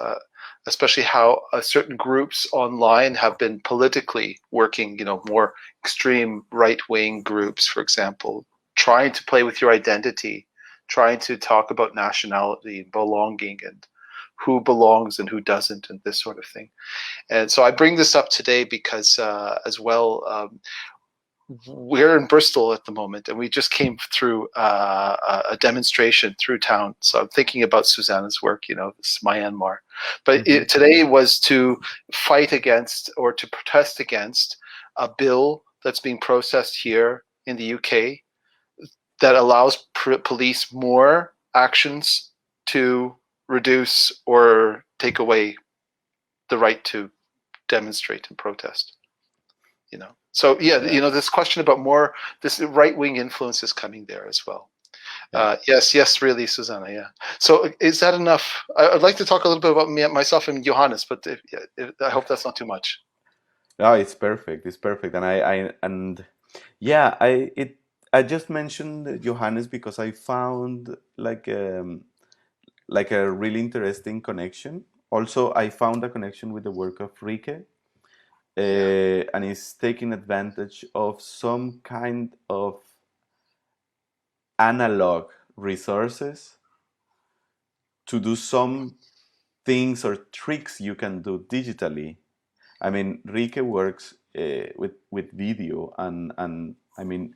especially how certain groups online have been politically working, more extreme right-wing groups, for example, trying to play with your identity, trying to talk about nationality and belonging and who belongs and who doesn't and this sort of thing. And so I bring this up today because as well, we're in Bristol at the moment, and we just came through a demonstration through town. So I'm thinking about Susana's work, this Myanmar. But today was to fight against or to protest against a bill that's being processed here in the UK that allows police more actions to reduce or take away the right to demonstrate and protest. So this question about this right-wing influence is coming there as well. Yes, really, Susana. Yeah. So is that enough? I'd like to talk a little bit about myself and Johannes, but I hope that's not too much. No, it's perfect. It's perfect, and I just mentioned Johannes because I found like a really interesting connection. Also, I found a connection with the work of Rikke. And is taking advantage of some kind of analog resources to do some things or tricks you can do digitally. I mean, Rikke works with video, and I mean,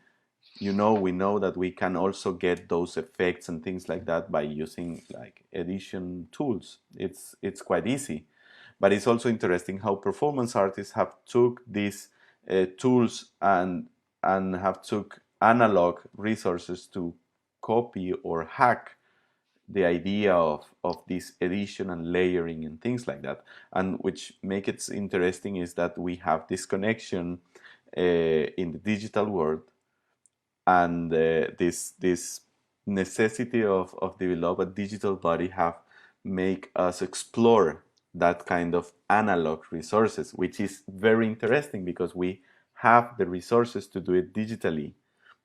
we know that we can also get those effects and things like that by using like edition tools. It's quite easy. But it's also interesting how performance artists have took these tools and have took analog resources to copy or hack the idea of this edition and layering and things like that. And which make it interesting is that we have this connection in the digital world, and this necessity of develop a digital body have make us explore that kind of analog resources, which is very interesting because we have the resources to do it digitally,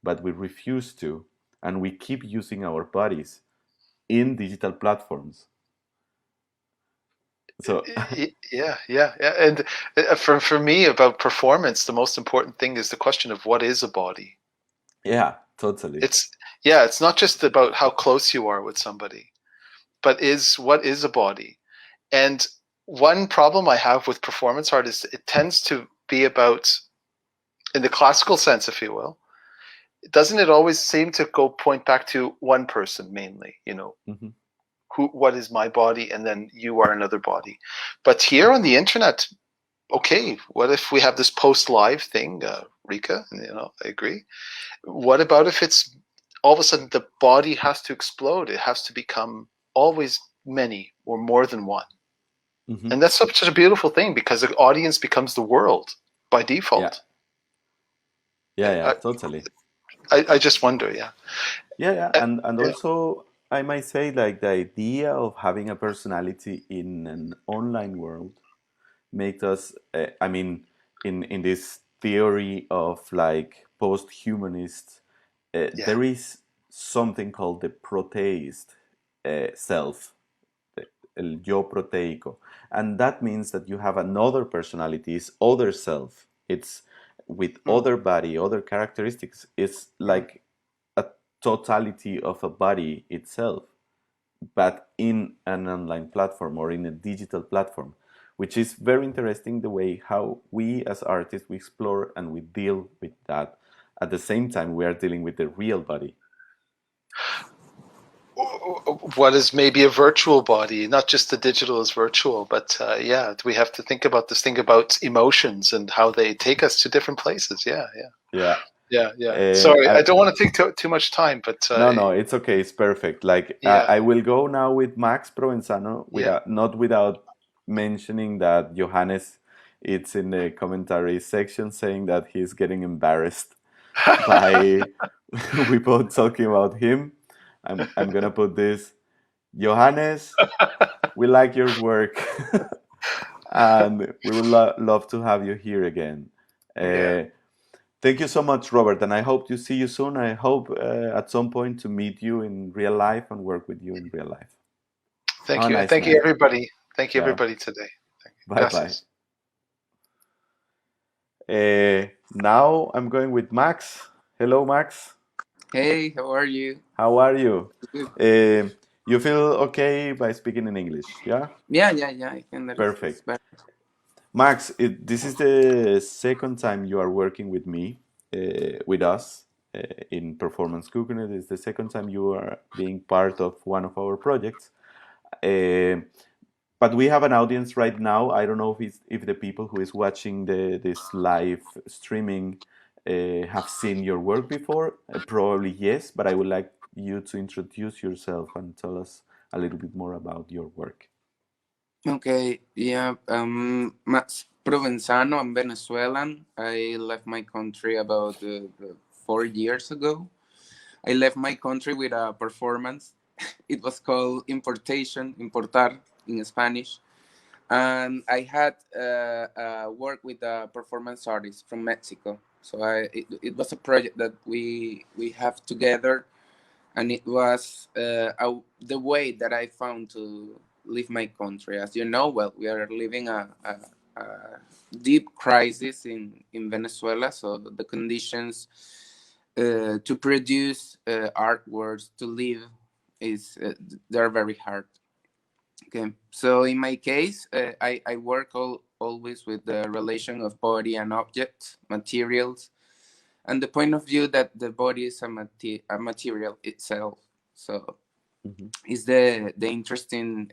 but we refuse to, and we keep using our bodies in digital platforms. So yeah. And for me, about performance, the most important thing is the question of what is a body. Yeah, totally. It's not just about how close you are with somebody, but what is a body. And one problem I have with performance art is it tends to be about, in the classical sense, if you will, doesn't it always seem to point back to one person mainly, what is my body, and then you are another body. But here on the internet, okay, what if we have this post-live thing, Rikke, I agree. What about if it's all of a sudden the body has to explode? It has to become always many or more than one. And that's such a beautiful thing because the audience becomes the world by default. Yeah, totally. I just wonder, and also I might say like the idea of having a personality in an online world makes us, in this theory of like post-humanist, there is something called the proteist self, el yo proteico, and that means that you have another personality, it's other self, it's with other body, other characteristics. It's like a totality of a body itself, but in an online platform or in a digital platform, which is very interesting, the way how we as artists, we explore and we deal with that. At the same time, we are dealing with the real body. What is maybe a virtual body, not just the digital is virtual, but we have to think about this thing about emotions and how they take us to different places. Yeah. Yeah. Sorry, I don't want to take too much time, but no, it's okay. It's perfect. Like I will go now with Max Provenzano not without mentioning that Johannes, it's in the commentary section saying that he's getting embarrassed by we both talking about him. I'm gonna put this, Johannes. We like your work, and we would love to have you here again. Thank you so much, Robert, and I hope to see you soon. I hope at some point to meet you in real life and work with you in real life. Thank you. Thank you, everybody. Thank you, everybody, today. Bye-bye. Now I'm going with Max. Hello, Max. Hey, how are you? How are you? You feel okay by speaking in English, yeah? Yeah, I can. Perfect. Max, this is the second time you are working with me, with us, in Performance Cooking. It is the second time you are being part of one of our projects. But we have an audience right now. I don't know if the people who is watching this live streaming have seen your work before. Probably yes, but I would like you to introduce yourself and tell us a little bit more about your work. Okay, yeah. Max Provenzano. I'm Venezuelan. I left my country about 4 years ago. I left my country with a performance. It was called Importar in Spanish. And I had work with a performance artist from Mexico. So it was a project that we have together, and it was the way that I found to leave my country. As you know, well, we are living a deep crisis in Venezuela, so the conditions to produce artworks, to live, they're very hard. Okay, so in my case, I work always with the relation of body and object, materials, and the point of view that the body is a material itself. So is the interesting.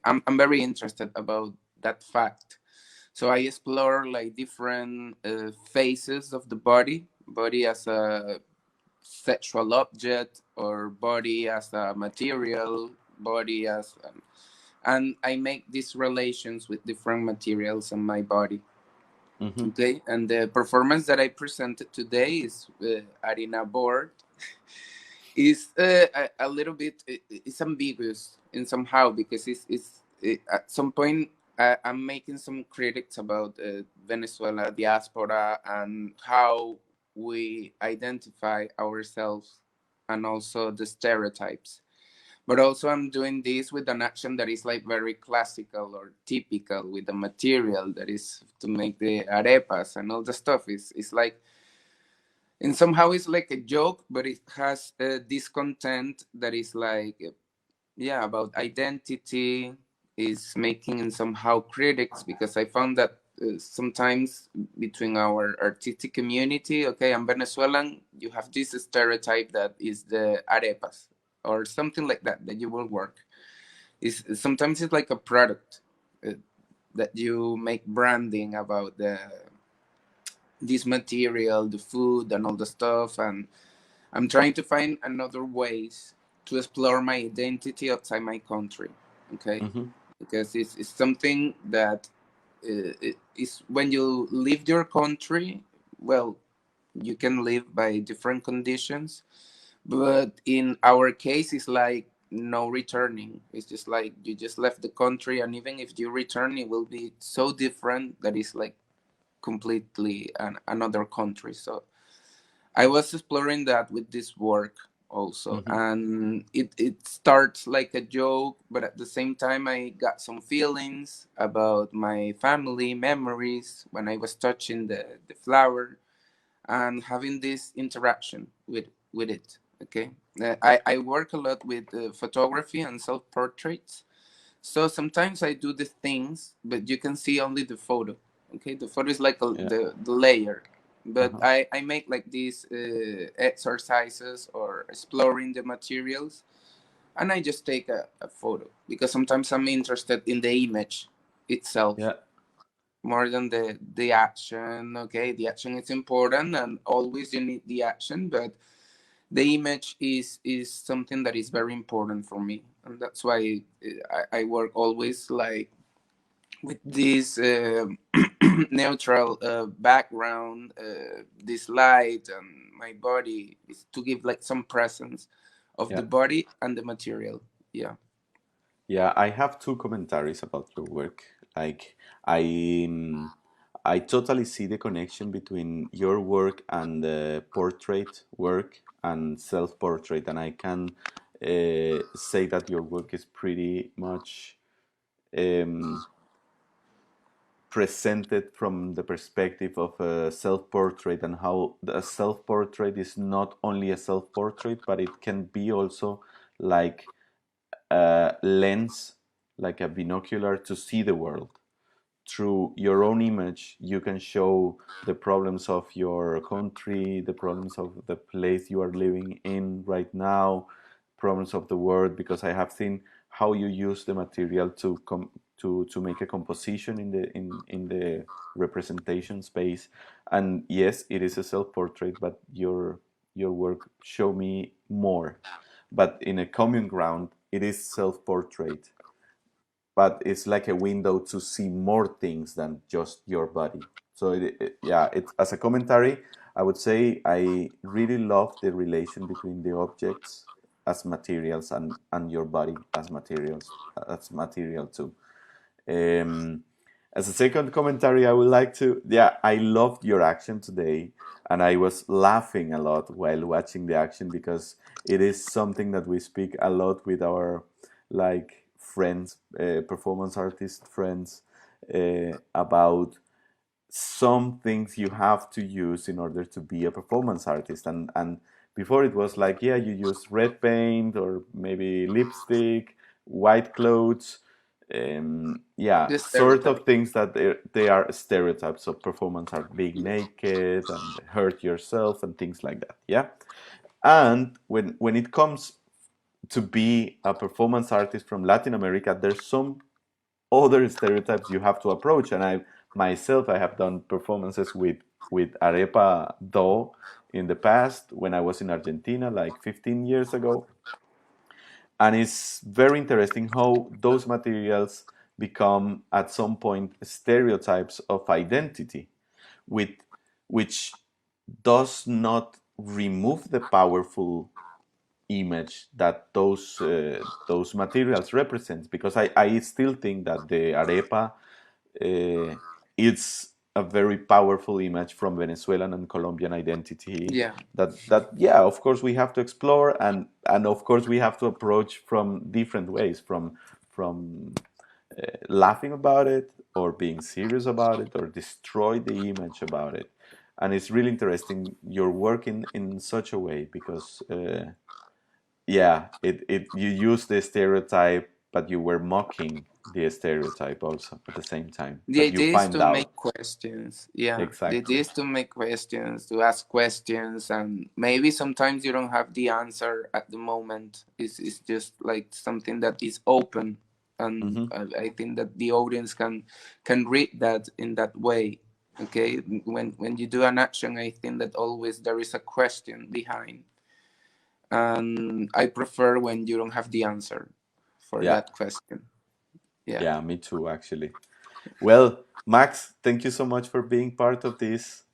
I'm very interested about that fact. So I explore like different phases of the body as a sexual object, or body as a material, body as and I make these relations with different materials on my body. Okay, and the performance that I presented today is Arena Board. Is a little bit, it's ambiguous in somehow, because at some point I'm making some critics about Venezuela diaspora and how we identify ourselves, and also the stereotypes. But also I'm doing this with an action that is like very classical or typical, with the material that is to make the arepas and all the stuff. It's like, and somehow it's like a joke, but it has this content that is like, about identity, is making in somehow critics, because I found that sometimes between our artistic community, okay, I'm Venezuelan, you have this stereotype that is the arepas or something like that you will work. Sometimes it's like a product that you make branding about this material, the food, and all the stuff. And I'm trying to find another ways to explore my identity outside my country. Okay, because it's something that is when you leave your country. Well, you can live by different conditions, but in our case, it's like no returning. It's just like you just left the country, and even if you return, it will be so different that it's like completely another country. So I was exploring that with this work also. And it starts like a joke, but at the same time I got some feelings about my family memories when I was touching the flower and having this interaction with it. Okay, I work a lot with photography and self-portraits. So sometimes I do the things, but you can see only the photo. Okay, the photo is like the layer. But I make like these exercises or exploring the materials, and I just take a photo, because sometimes I'm interested in the image itself. more than the action. Okay, the action is important, and always you need the action, but the image is something that is very important for me, and that's why I work always like with this neutral background, this light, and my body is to give like some presence of the Yeah. body and the material. Yeah. Yeah, I have two commentaries about your work. Like, I totally see the connection between your work and the portrait work and self-portrait, and I can say that your work is pretty much um, presented from the perspective of a self-portrait, and how a self-portrait is not only a self-portrait, but it can be also like a lens, like a binocular to see the world. Through your own image, you can show the problems of your country, the problems of the place you are living in right now, problems of the world, because I have seen how you use the material to to make a composition in the representation space. And yes, it is a self-portrait, but your work show me more. But in a common ground, it is self-portrait, but it's like a window to see more things than just your body. So yeah, it's as a commentary, I would say I really love the relation between the objects as materials and your body as materials, as material too. Um, as a second commentary, I would like to, yeah, I loved your action today, and I was laughing a lot while watching the action, because it is something that we speak a lot with our like friends, performance artist friends, about some things you have to use in order to be a performance artist. And before it was like, yeah, you use red paint or maybe lipstick, white clothes, yeah, The sort of stereotype. things that they are stereotypes of performance art: being naked and hurt yourself and things like that. Yeah. And when it comes to be a performance artist from Latin America, there's some other stereotypes you have to approach. And I myself, I have done performances with arepa dough in the past when I was in Argentina like 15 years ago. And it's very interesting how those materials become at some point stereotypes of identity, with which does not remove the powerful image that those materials represent, because I still think that the arepa, it's a very powerful image from Venezuelan and Colombian identity, Yeah. that yeah, of course we have to explore, and of course we have to approach from different ways, from laughing about it, or being serious about it, or destroy the image about it. And it's really interesting your work in such a way, because yeah, it you use the stereotype, but you were mocking the stereotype also at the same time, The but you idea is find to make out. questions. Yeah. The idea Exactly. is to make questions, to ask questions, and maybe sometimes you don't have the answer at the moment. It's just like something that is open, and Hmm. I think that the audience can read that in that way. Okay, when you do an action, I think that always there is a question behind, and I prefer when you don't have the answer for Yeah, that question. Yeah. yeah, me too, actually. Well, Max, thank you so much for being part of this.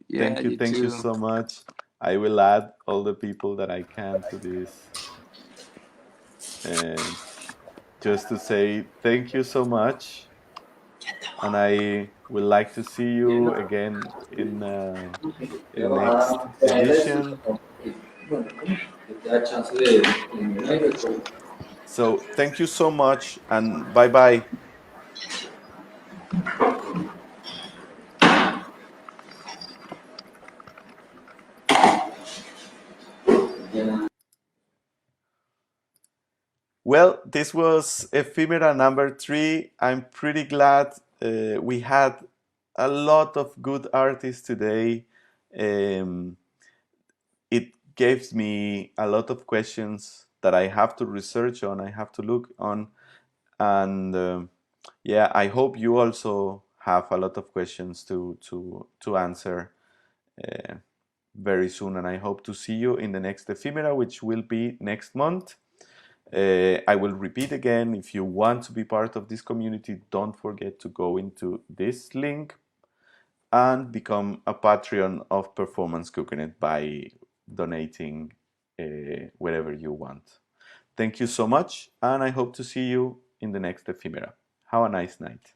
Yeah, you Thank you too. so much. I will add all the people that I can to this, and just to say thank you so much. And I would like to see you again in next edition. So thank you so much, and bye bye. Well, this was Ephemera number 3. I'm pretty glad we had a lot of good artists today. Um, it gives me a lot of questions that I have to research on, I have to look on. And yeah, I hope you also have a lot of questions to answer very soon, and I hope to see you in the next Ephemera, which will be next month. I will repeat again, if you want to be part of this community, don't forget to go into this link and become a Patreon of Performance Cooking by donating wherever you want. Thank you so much, and I hope to see you in the next Ephemera. Have a nice night.